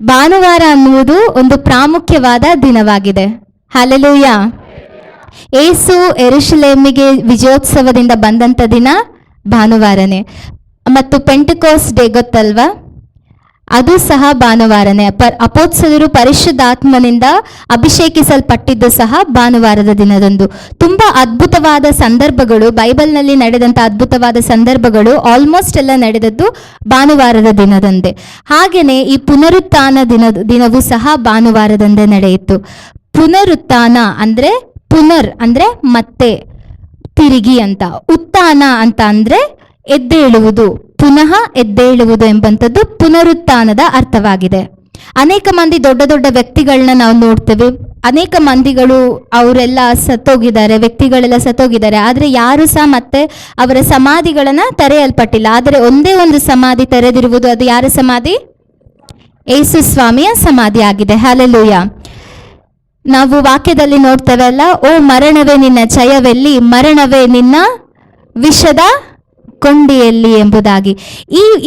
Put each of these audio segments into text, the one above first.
ಭಾನುವಾರ ಅನ್ನುವುದು ಒಂದು ಪ್ರಾಮುಖ್ಯವಾದ ದಿನವಾಗಿದೆ. ಹಲ್ಲೆಲೂಯ. ಏಸು ಯೆರೂಸಲೇಮಿಗೆ ವಿಜಯೋತ್ಸವದಿಂದ ಬಂದಂಥ ದಿನ ಭಾನುವಾರನೇ. ಮತ್ತು ಪೆಂಟೆಕೋಸ್ಟ್ ಡೇ ಗೊತ್ತಲ್ವಾ, ಅದು ಸಹ ಭಾನುವಾರನೇ. ಅಪೊಸ್ತಲರು ಪರಿಶುದ್ಧಾತ್ಮನಿಂದ ಅಭಿಷೇಕಿಸಲ್ಪಟ್ಟಿದ್ದು ಸಹ ಭಾನುವಾರದ ದಿನದಂದು. ತುಂಬ ಅದ್ಭುತವಾದ ಸಂದರ್ಭಗಳು, ಬೈಬಲ್ನಲ್ಲಿ ನಡೆದಂಥ ಅದ್ಭುತವಾದ ಸಂದರ್ಭಗಳು ಆಲ್ಮೋಸ್ಟ್ ಎಲ್ಲ ನಡೆದದ್ದು ಭಾನುವಾರದ ದಿನದಂದೇ. ಹಾಗೆಯೇ ಈ ಪುನರುತ್ಥಾನ ದಿನವೂ ಸಹ ಭಾನುವಾರದಂದೇ ನಡೆಯಿತು. ಪುನರುತ್ಥಾನ ಅಂದರೆ ಪುನರ್ ಅಂದರೆ ಮತ್ತೆ, ತಿರುಗಿ ಅಂತ. ಉತ್ಥಾನ ಅಂತ ಅಂದರೆ ಎದ್ದೇಳುವುದು, ಪುನಃ ಎದ್ದೇಳುವುದು ಎಂಬಂಥದ್ದು ಪುನರುತ್ಥಾನದ ಅರ್ಥವಾಗಿದೆ. ಅನೇಕ ಮಂದಿ ದೊಡ್ಡ ದೊಡ್ಡ ವ್ಯಕ್ತಿಗಳನ್ನ ನಾವು ನೋಡ್ತೇವೆ. ಅನೇಕ ಮಂದಿಗಳು ಅವರೆಲ್ಲ ಸತ್ತೋಗಿದ್ದಾರೆ, ವ್ಯಕ್ತಿಗಳೆಲ್ಲ ಸತ್ತೋಗಿದ್ದಾರೆ. ಆದರೆ ಯಾರು ಸಹ ಮತ್ತೆ ಅವರ ಸಮಾಧಿಗಳನ್ನು ತೆರೆಯಲ್ಪಟ್ಟಿಲ್ಲ. ಆದರೆ ಒಂದೇ ಒಂದು ಸಮಾಧಿ ತೆರೆದಿರುವುದು. ಅದು ಯಾರ ಸಮಾಧಿ? ಯೇಸು ಸ್ವಾಮಿಯ ಸಮಾಧಿ ಆಗಿದೆ. ಹಲ್ಲೆಲೂಯ. ನಾವು ವಾಕ್ಯದಲ್ಲಿ ನೋಡ್ತೇವೆ ಅಲ್ಲ, ಓ ಮರಣವೇ ನಿನ್ನ ಜಯವೆಲ್ಲಿ, ಮರಣವೇ ನಿನ್ನ ವಿಷದ ಕೊಂಡಿಯಲ್ಲಿ ಎಂಬುದಾಗಿ.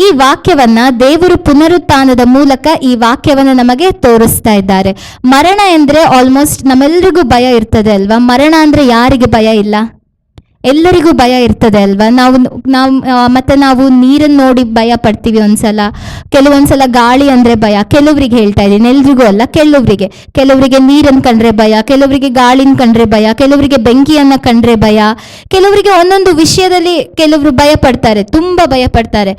ಈ ವಾಕ್ಯವನ್ನ ದೇವರು ಪುನರುತ್ಥಾನದ ಮೂಲಕ ಈ ವಾಕ್ಯವನ್ನು ನಮಗೆ ತೋರಿಸ್ತಾ ಇದ್ದಾರೆ. ಮರಣ ಎಂದರೆ ಆಲ್ಮೋಸ್ಟ್ ನಮ್ಮೆಲ್ಲರಿಗೂ ಭಯ ಇರ್ತದೆ ಅಲ್ವಾ? ಮರಣ ಅಂದರೆ ಯಾರಿಗೆ ಭಯ ಇಲ್ಲ? ಎಲ್ಲರಿಗೂ ಭಯ ಇರ್ತದೆ ಅಲ್ವಾ? ನಾವು ನೀರನ್ನು ನೋಡಿ ಭಯ ಪಡ್ತೀವಿ ಒಂದ್ಸಲ, ಕೆಲವೊಂದ್ಸಲ ಗಾಳಿ ಅಂದರೆ ಭಯ. ಕೆಲವರಿಗೆ ಹೇಳ್ತಾ ಇದ್ದೀನಿ, ಎಲ್ರಿಗೂ ಅಲ್ಲ, ಕೆಲವರಿಗೆ ನೀರನ್ನು ಕಂಡ್ರೆ ಭಯ, ಕೆಲವರಿಗೆ ಗಾಳಿನ ಕಂಡ್ರೆ ಭಯ, ಕೆಲವರಿಗೆ ಬೆಂಕಿಯನ್ನು ಕಂಡ್ರೆ ಭಯ, ಕೆಲವರಿಗೆ ಒಂದೊಂದು ವಿಷಯದಲ್ಲಿ ಕೆಲವರು ಭಯ ಪಡ್ತಾರೆ, ತುಂಬ ಭಯ ಪಡ್ತಾರೆ.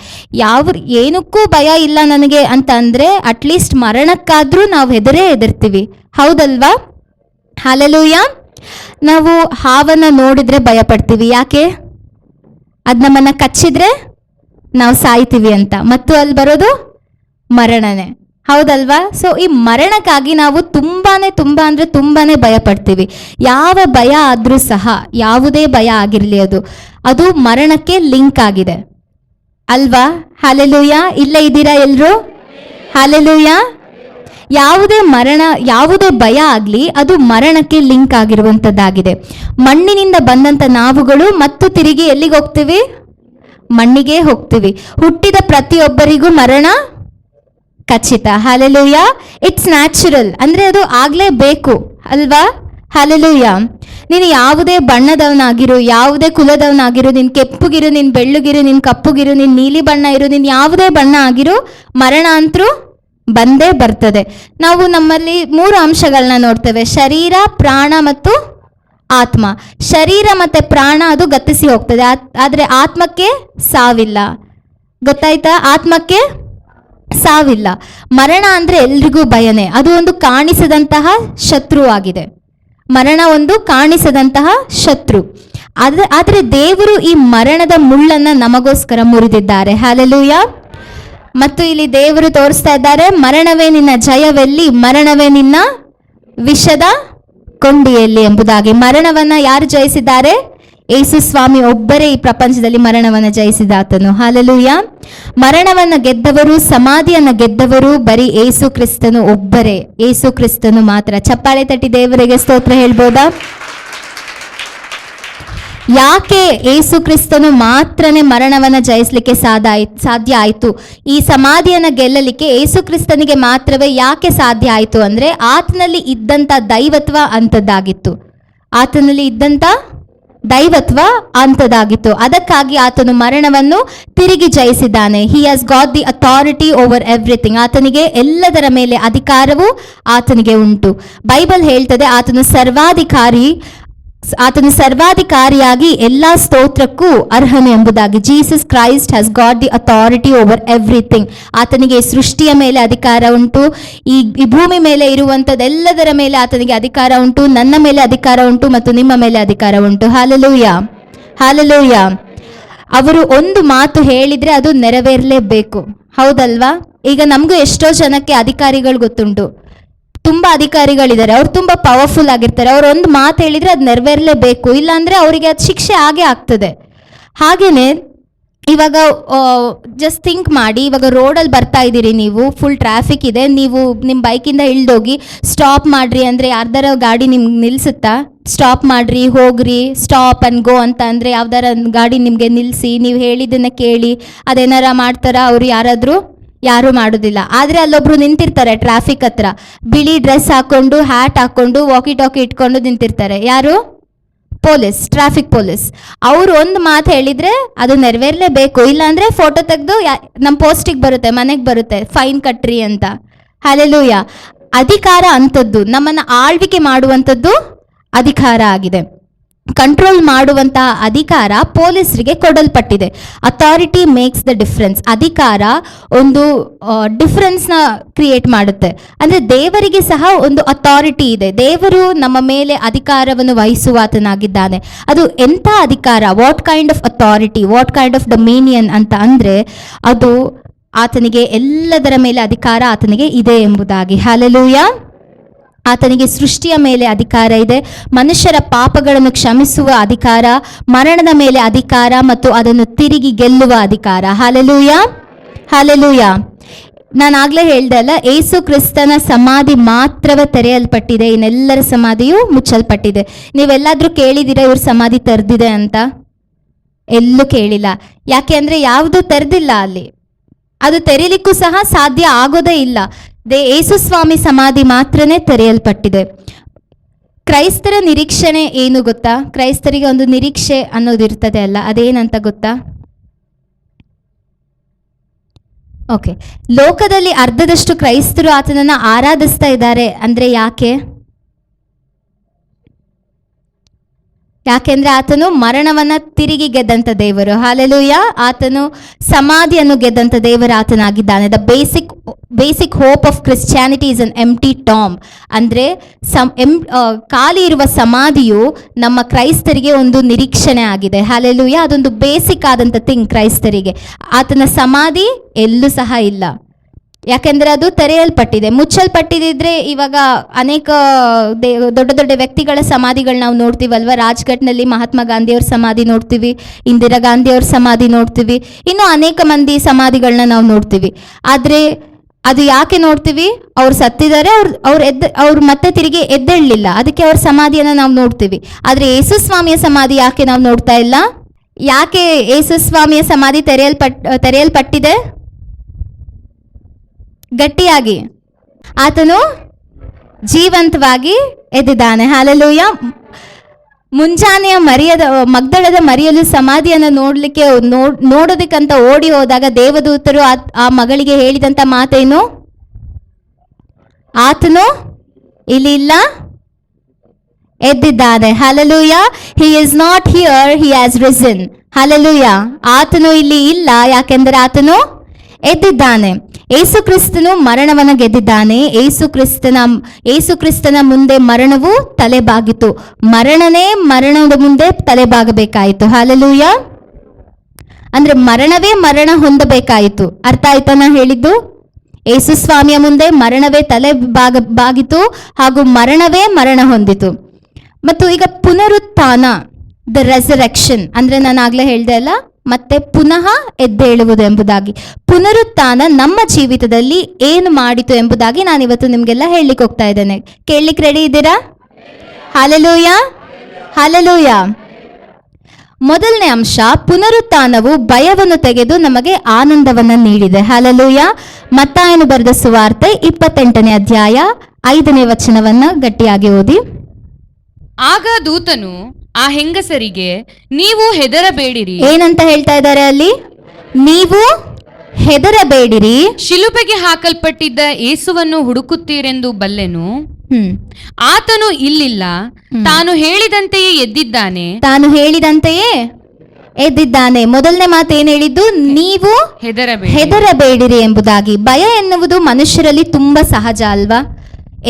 ಏನಕ್ಕೂ ಭಯ ಇಲ್ಲ ನನಗೆ ಅಂತ ಅಂದರೆ ಅಟ್ಲೀಸ್ಟ್ ಮರಣಕ್ಕಾದರೂ ನಾವು ಹೆದರ್ತೀವಿ, ಹೌದಲ್ವಾ? ಹಲ್ಲೆಲೂಯ. ನಾವು ಹಾವನ್ನು ನೋಡಿದ್ರೆ ಭಯ ಪಡ್ತೀವಿ. ಯಾಕೆ? ಅದು ನಮ್ಮನ್ನು ಕಚ್ಚಿದ್ರೆ ನಾವು ಸಾಯ್ತೀವಿ ಅಂತ. ಮತ್ತು ಅಲ್ಲಿ ಬರೋದು ಮರಣನೇ, ಹೌದಲ್ವಾ? ಸೊ ಈ ಮರಣಕ್ಕಾಗಿ ನಾವು ತುಂಬಾನೇ ಭಯ ಪಡ್ತೀವಿ. ಯಾವ ಭಯ ಆದರೂ ಸಹ, ಯಾವುದೇ ಭಯ ಆಗಿರಲಿ, ಅದು ಮರಣಕ್ಕೆ ಲಿಂಕ್ ಆಗಿದೆ ಅಲ್ವಾ? ಹಲ್ಲೆಲೂಯ. ಇಲ್ಲೇ ಇದ್ದೀರಾ ಎಲ್ಲರೂ? ಹಲ್ಲೆಲೂಯ. ಯಾವುದೇ ಭಯ ಆಗಲಿ ಅದು ಮರಣಕ್ಕೆ ಲಿಂಕ್ ಆಗಿರುವಂಥದ್ದಾಗಿದೆ. ಮಣ್ಣಿನಿಂದ ಬಂದಂಥ ನಾವುಗಳು ಮತ್ತು ತಿರುಗಿ ಎಲ್ಲಿಗೆ ಹೋಗ್ತೀವಿ? ಮಣ್ಣಿಗೆ ಹೋಗ್ತೀವಿ. ಹುಟ್ಟಿದ ಪ್ರತಿಯೊಬ್ಬರಿಗೂ ಮರಣ ಖಚಿತ. ಹಲ್ಲೆಲೂಯ. ಇಟ್ಸ್ ನ್ಯಾಚುರಲ್, ಅಂದರೆ ಅದು ಆಗಲೇಬೇಕು ಅಲ್ವಾ? ಹಲ್ಲೆಲೂಯ. ನೀನು ಯಾವುದೇ ಬಣ್ಣದವನಾಗಿರು, ಯಾವುದೇ ಕುಲದವನಾಗಿರು, ನೀನು ಕೆಂಪುಗಿರು, ನೀನು ಬೆಳ್ಳಗಿರು, ನೀನು ಕಪ್ಪುಗಿರು, ನೀನು ನೀಲಿ ಬಣ್ಣ ಇರು, ನೀನು ಯಾವುದೇ ಬಣ್ಣ ಆಗಿರು, ಮರಣ ಅಂತರೂ ಬಂದೇ ಬರ್ತದೆ. ನಾವು ನಮ್ಮಲ್ಲಿ 3 ಅಂಶಗಳನ್ನ ನೋಡ್ತೇವೆ: ಶರೀರ, ಪ್ರಾಣ ಮತ್ತು ಆತ್ಮ. ಶರೀರ ಮತ್ತು ಪ್ರಾಣ ಅದು ಗತಿಸಿ ಹೋಗ್ತದೆ, ಆದರೆ ಆತ್ಮಕ್ಕೆ ಸಾವಿಲ್ಲ. ಗೊತ್ತಾಯ್ತಾ? ಆತ್ಮಕ್ಕೆ ಸಾವಿಲ್ಲ. ಮರಣ ಅಂದರೆ ಎಲ್ರಿಗೂ ಭಯನೇ. ಅದು ಒಂದು ಕಾಣಿಸದಂತಹ ಶತ್ರು ಆಗಿದೆ. ಮರಣ ಒಂದು ಕಾಣಿಸದಂತಹ ಶತ್ರು. ಆದರೆ ದೇವರು ಈ ಮರಣದ ಮುಳ್ಳನ್ನು ನಮಗೋಸ್ಕರ ಮುರಿದಿದ್ದಾರೆ. ಹಲ್ಲೆಲೂಯ. ಮತ್ತು ಇಲ್ಲಿ ದೇವರು ತೋರಿಸ್ತಾ ಇದ್ದಾರೆ, ಮರಣವೇ ನಿನ್ನ ಜಯವೆಲ್ಲಿ, ಮರಣವೇ ನಿನ್ನ ವಿಷದ ಕೊಂಡಿಯಲ್ಲಿ ಎಂಬುದಾಗಿ. ಮರಣವನ್ನ ಯಾರು ಜಯಿಸಿದ್ದಾರೆ? ಯೇಸು ಸ್ವಾಮಿ ಒಬ್ಬರೇ ಈ ಪ್ರಪಂಚದಲ್ಲಿ ಮರಣವನ್ನು ಜಯಿಸಿದಾತನು. ಹಲ್ಲೆಲೂಯ. ಮರಣವನ್ನು ಗೆದ್ದವರು, ಸಮಾಧಿಯನ್ನು ಗೆದ್ದವರು ಬರೀ ಯೇಸು ಕ್ರಿಸ್ತನು ಒಬ್ಬರೇ, ಯೇಸು ಕ್ರಿಸ್ತನು ಮಾತ್ರ. ಚಪ್ಪಾಳೆ ತಟ್ಟಿ ದೇವರಿಗೆ ಸ್ತೋತ್ರ ಹೇಳ್ಬೋದಾ? ಯಾಕೆ ಯೇಸು ಕ್ರಿಸ್ತನು ಮಾತ್ರನೇ ಮರಣವನ್ನು ಜಯಿಸಲಿಕ್ಕೆ ಸಾಧ್ಯ ಆಯಿತು? ಈ ಸಮಾಧಿಯನ್ನು ಗೆಲ್ಲಲಿಕ್ಕೆ ಯೇಸು ಕ್ರಿಸ್ತನಿಗೆ ಮಾತ್ರವೇ ಯಾಕೆ ಸಾಧ್ಯ ಆಯಿತು ಅಂದರೆ, ಆತನಲ್ಲಿ ಇದ್ದಂಥ ದೈವತ್ವ ಅಂಥದ್ದಾಗಿತ್ತು. ಆತನಲ್ಲಿ ಇದ್ದಂಥ ದೈವತ್ವ ಅಂಥದ್ದಾಗಿತ್ತು. ಅದಕ್ಕಾಗಿ ಆತನು ಮರಣವನ್ನು ತಿರುಗಿ ಜಯಿಸಿದ್ದಾನೆ. He has got the authority over everything. ಆತನಿಗೆ ಎಲ್ಲದರ ಮೇಲೆ ಅಧಿಕಾರವು ಆತನಿಗೆ ಉಂಟು. ಬೈಬಲ್ ಹೇಳ್ತದೆ, ಆತನು ಸರ್ವಾಧಿಕಾರಿಯಾಗಿ ಎಲ್ಲ ಸ್ತೋತ್ರಕ್ಕೂ ಅರ್ಹನು ಎಂಬುದಾಗಿ. Jesus Christ has got the authority over everything. ಆತನಿಗೆ ಸೃಷ್ಟಿಯ ಮೇಲೆ ಅಧಿಕಾರ ಉಂಟು, ಈ ಭೂಮಿ ಮೇಲೆ ಇರುವಂಥದ್ದೆಲ್ಲದರ ಮೇಲೆ ಆತನಿಗೆ ಅಧಿಕಾರ ಉಂಟು, ನನ್ನ ಮೇಲೆ ಅಧಿಕಾರ ಉಂಟು ಮತ್ತು ನಿಮ್ಮ ಮೇಲೆ ಅಧಿಕಾರ ಉಂಟು. ಹಲ್ಲೆಲೂಯ. ಹಲ್ಲೆಲೂಯ. ಅವರು ಒಂದು ಮಾತು ಹೇಳಿದರೆ ಅದು ನೆರವೇರಲೇಬೇಕು, ಹೌದಲ್ವಾ? ಈಗ ನಮಗೂ ಎಷ್ಟೋ ಜನಕ್ಕೆ ಅಧಿಕಾರಿಗಳು ಗೊತ್ತುಂಟು, ತುಂಬ ಅಧಿಕಾರಿಗಳಿದ್ದಾರೆ, ಅವ್ರು ತುಂಬ ಪವರ್ಫುಲ್ ಆಗಿರ್ತಾರೆ. ಅವ್ರು ಒಂದು ಮಾತು ಹೇಳಿದರೆ ಅದು ನೆರವೇರಲೇಬೇಕು, ಇಲ್ಲಾಂದರೆ ಅವರಿಗೆ ಅದು ಶಿಕ್ಷೆ ಆಗ್ತದೆ. ಹಾಗೆಯೇ ಇವಾಗ ಜಸ್ಟ್ ಥಿಂಕ್ ಮಾಡಿ, ಇವಾಗ ರೋಡಲ್ಲಿ ಬರ್ತಾ ಇದ್ದೀರಿ, ನೀವು ಫುಲ್ ಟ್ರಾಫಿಕ್ ಇದೆ, ನೀವು ನಿಮ್ಮ ಬೈಕಿಂದ ಇಳ್ದೋಗಿ ಸ್ಟಾಪ್ ಮಾಡಿರಿ ಅಂದರೆ ಯಾರ್ದಾರ ಗಾಡಿ ನಿಮ್ಗೆ ನಿಲ್ಲಿಸುತ್ತಾ? ಸ್ಟಾಪ್ ಮಾಡಿರಿ, ಹೋಗ್ರಿ, ಸ್ಟಾಪ್ ಆ್ಯಂಡ್ ಗೋ ಅಂತ ಅಂದರೆ ಯಾವ್ದಾರ ಗಾಡಿ ನಿಮಗೆ ನಿಲ್ಲಿಸಿ ನೀವು ಹೇಳಿದ್ದನ್ನು ಕೇಳಿ ಅದೇನಾರ ಮಾಡ್ತಾರಾ? ಅವರು ಯಾರಾದರೂ ಯಾರು ಮಾಡೋದಿಲ್ಲ. ಆದರೆ ಅಲ್ಲೊಬ್ರು ನಿಂತಿರ್ತಾರೆ ಟ್ರಾಫಿಕ್ ಹತ್ರ, ಬಿಳಿ ಡ್ರೆಸ್ ಹಾಕೊಂಡು, ಹ್ಯಾಟ್ ಹಾಕೊಂಡು, ವಾಕಿ ಟಾಕಿ ಇಟ್ಕೊಂಡು ನಿಂತಿರ್ತಾರೆ. ಯಾರು? Police, traffic police. ಅವರು ಒಂದು ಮಾತು ಹೇಳಿದರೆ ಅದು ನೆರವೇರಲೇಬೇಕು. ಇಲ್ಲಾಂದರೆ ಫೋಟೋ ತೆಗೆದು ನಮ್ಮ ಪೋಸ್ಟಿಗೆ ಬರುತ್ತೆ, ಮನೆಗೆ ಬರುತ್ತೆ, ಫೈನ್ ಕಟ್ರಿ ಅಂತ. ಹಲ್ಲೆಲೂಯಾ. ಅಧಿಕಾರ ಅಂಥದ್ದು, ನಮ್ಮನ್ನು ಆಳ್ವಿಕೆ ಮಾಡುವಂಥದ್ದು ಅಧಿಕಾರ ಆಗಿದೆ. ಕಂಟ್ರೋಲ್ ಮಾಡುವಂತಹ ಅಧಿಕಾರ ಪೊಲೀಸರಿಗೆ ಕೊಡಲ್ಪಟ್ಟಿದೆ. Authority makes the difference. ಅಧಿಕಾರ ಒಂದು ಡಿಫ್ರೆನ್ಸ್ನ ಕ್ರಿಯೇಟ್ ಮಾಡುತ್ತೆ. ಅಂದರೆ ದೇವರಿಗೆ ಸಹ ಒಂದು ಅಥಾರಿಟಿ ಇದೆ. ದೇವರು ನಮ್ಮ ಮೇಲೆ ಅಧಿಕಾರವನ್ನು ವಹಿಸುವಾತನಾಗಿದ್ದಾನೆ. ಅದು ಎಂಥ ಅಧಿಕಾರ, what kind of authority, what kind of dominion ಅಂತ ಅಂದರೆ ಅದು ಆತನಿಗೆ ಎಲ್ಲದರ ಮೇಲೆ ಅಧಿಕಾರ ಆತನಿಗೆ ಇದೆ ಎಂಬುದಾಗಿ. ಹಲ್ಲೆಲೂಯಾ. ಆತನಿಗೆ ಸೃಷ್ಟಿಯ ಮೇಲೆ ಅಧಿಕಾರ ಇದೆ, ಮನುಷ್ಯರ ಪಾಪಗಳನ್ನು ಕ್ಷಮಿಸುವ ಅಧಿಕಾರ, ಮರಣದ ಮೇಲೆ ಅಧಿಕಾರ ಮತ್ತು ಅದನ್ನು ತಿರುಗಿ ಗೆಲ್ಲುವ ಅಧಿಕಾರ. Hallelujah, hallelujah. ನಾನು ಆಗಲೇ ಹೇಳ್ದೆ ಅಲ್ಲ, ಏಸು ಕ್ರಿಸ್ತನ ಸಮಾಧಿ ಮಾತ್ರವೇ ತೆರೆಯಲ್ಪಟ್ಟಿದೆ, ಇನ್ನೆಲ್ಲರ ಸಮಾಧಿಯು ಮುಚ್ಚಲ್ಪಟ್ಟಿದೆ. ನೀವೆಲ್ಲಾದರೂ ಕೇಳಿದ್ದೀರಾ ಇವ್ರ ಸಮಾಧಿ ತೆರೆದಿದೆ ಅಂತ? ಎಲ್ಲೂ ಕೇಳಿಲ್ಲ. ಯಾಕೆ ಅಂದರೆ ಯಾವುದು ತೆರೆದಿಲ್ಲ ಅಲ್ಲಿ, ಅದು ತೆರೀಲಿಕ್ಕೂ ಸಹ ಸಾಧ್ಯ ಆಗೋದೇ ಇಲ್ಲ. ಯೇಸು ಸ್ವಾಮಿ ಸಮಾಧಿ ಮಾತ್ರನೇ ತೆರೆಯಲ್ಪಟ್ಟಿದೆ. ಕ್ರೈಸ್ತರ ನಿರೀಕ್ಷಣೆ ಏನು ಗೊತ್ತಾ? ಕ್ರೈಸ್ತರಿಗೆ ಒಂದು ನಿರೀಕ್ಷೆ ಅನ್ನೋದಿರ್ತದೆ ಅಲ್ಲ, ಅದೇನಂತ ಗೊತ್ತಾ? ಓಕೆ, ಲೋಕದಲ್ಲಿ ಅರ್ಧದಷ್ಟು ಕ್ರೈಸ್ತರು ಆತನನ್ನು ಆರಾಧಿಸ್ತಾ ಇದ್ದಾರೆ ಅಂದರೆ ಯಾಕೆ? ಯಾಕೆಂದರೆ ಆತನು ಮರಣವನ್ನು ತಿರುಗಿ ಗೆದ್ದಂಥ ದೇವರು. ಹಲ್ಲೆಲೂಯಾ. ಆತನು ಸಮಾಧಿಯನ್ನು ಗೆದ್ದಂಥ ದೇವರು ಆತನಾಗಿದ್ದಾನೆ. The basic hope of Christianity is an empty tomb. ಅಂದರೆ ಖಾಲಿ ಇರುವ ಸಮಾಧಿಯು ನಮ್ಮ ಕ್ರೈಸ್ತರಿಗೆ ಒಂದು ನಿರೀಕ್ಷಣೆ ಆಗಿದೆ. ಹಲ್ಲೆಲೂಯಾ. ಅದೊಂದು ಬೇಸಿಕ್ ಆದಂಥ ಥಿಂಗ್ ಕ್ರೈಸ್ತರಿಗೆ. ಆತನ ಸಮಾಧಿ ಎಲ್ಲೂ ಸಹ ಇಲ್ಲ, ಯಾಕೆಂದರೆ ಅದು ತೆರೆಯಲ್ಪಟ್ಟಿದೆ. ಮುಚ್ಚಲ್ಪಟ್ಟಿದ್ದರೆ ಇವಾಗ ಅನೇಕ ದೊಡ್ಡ ದೊಡ್ಡ ವ್ಯಕ್ತಿಗಳ ಸಮಾಧಿಗಳು ನಾವು ನೋಡ್ತೀವಲ್ವ. ರಾಜ್ಘಾಟ್ನಲ್ಲಿ ಮಹಾತ್ಮ ಗಾಂಧಿಯವ್ರ ಸಮಾಧಿ ನೋಡ್ತೀವಿ, ಇಂದಿರಾ ಗಾಂಧಿಯವ್ರ ಸಮಾಧಿ ನೋಡ್ತೀವಿ, ಇನ್ನೂ ಅನೇಕ ಮಂದಿ ಸಮಾಧಿಗಳನ್ನ ನಾವು ನೋಡ್ತೀವಿ. ಆದರೆ ಅದು ಯಾಕೆ ನೋಡ್ತೀವಿ? ಅವ್ರು ಸತ್ತಿದ್ದಾರೆ, ಅವ್ರು ಮತ್ತೆ ತಿರುಗಿ ಎದ್ದೇಳಲಿಲ್ಲ, ಅದಕ್ಕೆ ಅವ್ರ ಸಮಾಧಿಯನ್ನು ನಾವು ನೋಡ್ತೀವಿ. ಆದರೆ ಯೇಸು ಸ್ವಾಮಿಯ ಸಮಾಧಿ ಯಾಕೆ ನಾವು ನೋಡ್ತಾ ಇಲ್ಲ? ಯಾಕೆ ಯೇಸು ಸ್ವಾಮಿಯ ಸಮಾಧಿ ತೆರೆಯಲ್ಪಟ್ಟಿದೆ? ಗಟ್ಟಿಯಾಗಿ, ಆತನು ಜೀವಂತವಾಗಿ ಎದ್ದಿದ್ದಾನೆ. ಹಲ್ಲೆಲೂಯಾ. ಮುಂಜಾನೆಯ ಮಗ್ದಳದ ಮರಿಯಲು ಸಮಾಧಿಯನ್ನು ನೋಡೋದಕ್ಕಂತ ಓಡಿ ಹೋದಾಗ ದೇವದೂತರು ಆ ಮಗಳಿಗೆ ಹೇಳಿದಂಥ ಮಾತೇನು? ಆತನು ಇಲ್ಲಿ ಇಲ್ಲ, ಎದ್ದಿದ್ದಾನೆ. Hallelujah. He is not here, he has risen. Hallelujah. ಆತನು ಇಲ್ಲಿ ಇಲ್ಲ, ಯಾಕೆಂದರೆ ಆತನು ಎದ್ದಿದ್ದಾನೆ. ಏಸು ಕ್ರಿಸ್ತನು ಮರಣವನ್ನು ಗೆದ್ದಿದ್ದಾನೆ. ಏಸು ಕ್ರಿಸ್ತನ ಮುಂದೆ ಮರಣವು ತಲೆಬಾಗಿತು. ಮರಣದ ಮುಂದೆ ತಲೆಬಾಗಬೇಕಾಯಿತು. ಹಲ್ಲೆಲೂಯಾ. ಅಂದ್ರೆ ಮರಣವೇ ಮರಣ ಹೊಂದಬೇಕಾಯಿತು. ಅರ್ಥ ಆಯ್ತಾ ನಾ ಹೇಳಿದ್ದು? ಏಸು ಸ್ವಾಮಿಯ ಮುಂದೆ ಮರಣವೇ ಬಾಗಿತು ಹಾಗೂ ಮರಣವೇ ಮರಣ ಹೊಂದಿತು. ಮತ್ತು ಈಗ ಪುನರುತ್ಥಾನ, ದ ರೆಸರೆಕ್ಷನ್, ಅಂದ್ರೆ ನಾನು ಆಗ್ಲೇ ಹೇಳ್ದೆ ಅಲ್ಲ, ಮತ್ತೆ ಪುನಃ ಎದ್ದೇಳುವುದು ಎಂಬುದಾಗಿ. ಪುನರುತ್ಥಾನ ನಮ್ಮ ಜೀವಿತದಲ್ಲಿ ಏನು ಮಾಡಿತು ಎಂಬುದಾಗಿ ನಾನು ಇವತ್ತು ನಿಮಗೆಲ್ಲ ಹೇಳಲಿಕ್ಕೆ ಹೋಗ್ತಾ ಇದ್ದೇನೆ. ಕೇಳಲಿಕ್ಕೆ ರೆಡಿ ಇದ್ದೀರಾ? Hallelujah, hallelujah. ಮೊದಲನೇ ಅಂಶ, ಪುನರುತ್ಥಾನವು ಭಯವನ್ನು ತೆಗೆದು ನಮಗೆ ಆನಂದವನ್ನು ನೀಡಿದೆ. ಹಲ್ಲೆಲೂಯಾ. ಮತ್ತಾಯನು ಬರೆದ ಸುವಾರ್ತೆ 28ನೇ ಅಧ್ಯಾಯ 5ನೇ ವಚನವನ್ನ ಗಟ್ಟಿಯಾಗಿ ಓದಿ. ಆಗ ದೂತನು ಆ ಹೆಂಗಸರಿಗೆ, ನೀವು ಹೆದರಬೇಡಿರಿ. ಏನಂತ ಹೇಳ್ತಾ ಇದ್ದಾರೆ ಅಲ್ಲಿ? ನೀವು ಹೆದರಬೇಡಿರಿ. ಶಿಲುಬೆಗೆ ಹಾಕಲ್ಪಟ್ಟಿದ್ದ ಯೇಸುವನ್ನು ಹುಡುಕುತ್ತೀರೆಂದು ಬಲ್ಲೆನು. ಆತನು ಇಲ್ಲಿಲ್ಲ, ತಾನು ಹೇಳಿದಂತೆಯೇ ಎದ್ದಿದ್ದಾನೆ. ತಾನು ಹೇಳಿದಂತೆಯೇ ಎದ್ದಿದ್ದಾನೆ. ಮೊದಲನೇ ಮಾತು ಏನ್ ಹೇಳಿದ್ದು? ನೀವು ಹೆದರಬೇಡಿರಿ ಎಂಬುದಾಗಿ. ಭಯ ಎನ್ನುವುದು ಮನುಷ್ಯರಲ್ಲಿ ತುಂಬಾ ಸಹಜ ಅಲ್ವಾ?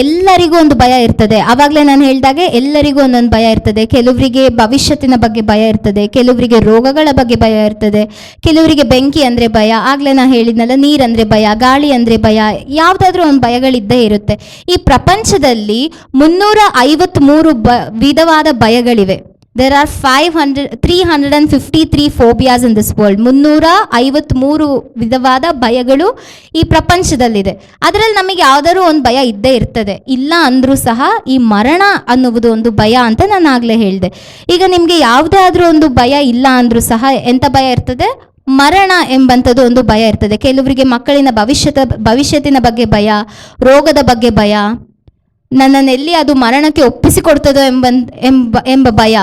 ಎಲ್ಲರಿಗೂ ಒಂದು ಭಯ ಇರ್ತದೆ. ಆವಾಗಲೇ ನಾನು ಹೇಳಿದಾಗೆ ಎಲ್ಲರಿಗೂ ಒಂದೊಂದು ಭಯ ಇರ್ತದೆ. ಕೆಲವರಿಗೆ ಭವಿಷ್ಯತ್ತಿನ ಬಗ್ಗೆ ಭಯ ಇರ್ತದೆ, ಕೆಲವರಿಗೆ ರೋಗಗಳ ಬಗ್ಗೆ ಭಯ ಇರ್ತದೆ, ಕೆಲವರಿಗೆ ಬೆಂಕಿ ಅಂದರೆ ಭಯ, ಆಗಲೇ ನಾನು ಹೇಳಿದ್ನಲ್ಲ, ನೀರಂದರೆ ಭಯ, ಗಾಳಿ ಅಂದರೆ ಭಯ, ಯಾವುದಾದ್ರೂ ಒಂದು ಭಯಗಳಿದ್ದೇ ಇರುತ್ತೆ. ಈ ಪ್ರಪಂಚದಲ್ಲಿ 353 ವಿಧವಾದ ಭಯಗಳಿವೆ. There are 353 phobias in this world. 353 ವಿಧವಾದ ಭಯಗಳು ಈ ಪ್ರಪಂಚದಲ್ಲಿದೆ. ಅದರಲ್ಲಿ ನಮಗೆ ಯಾವ್ದಾದ್ರು ಒಂದು ಭಯ ಇದ್ದೇ ಇರ್ತದೆ. ಇಲ್ಲ ಅಂದ್ರೂ ಸಹ ಈ ಮರಣ ಅನ್ನುವುದು ಒಂದು ಭಯ ಅಂತ ನಾನು ಆಗಲೇ ಹೇಳಿದೆ. ಈಗ ನಿಮಗೆ ಯಾವುದೇ ಆದ್ರೂ ಒಂದು ಭಯ ಇಲ್ಲ ಅಂದ್ರೂ ಸಹ ಎಂಥ ಭಯ ಇರ್ತದೆ? ಮರಣ ಎಂಬಂಥದ್ದು ಒಂದು ಭಯ ಇರ್ತದೆ. ಕೆಲವರಿಗೆ ಮಕ್ಕಳಿನ ಭವಿಷ್ಯತ್ತಿನ ಬಗ್ಗೆ ಭಯ, ರೋಗದ ಬಗ್ಗೆ ಭಯ, ನನ್ನನ್ನೆಲ್ಲಿ ಅದು ಮರಣಕ್ಕೆ ಒಪ್ಪಿಸಿಕೊಡ್ತದೋ ಎಂಬ ಭಯ.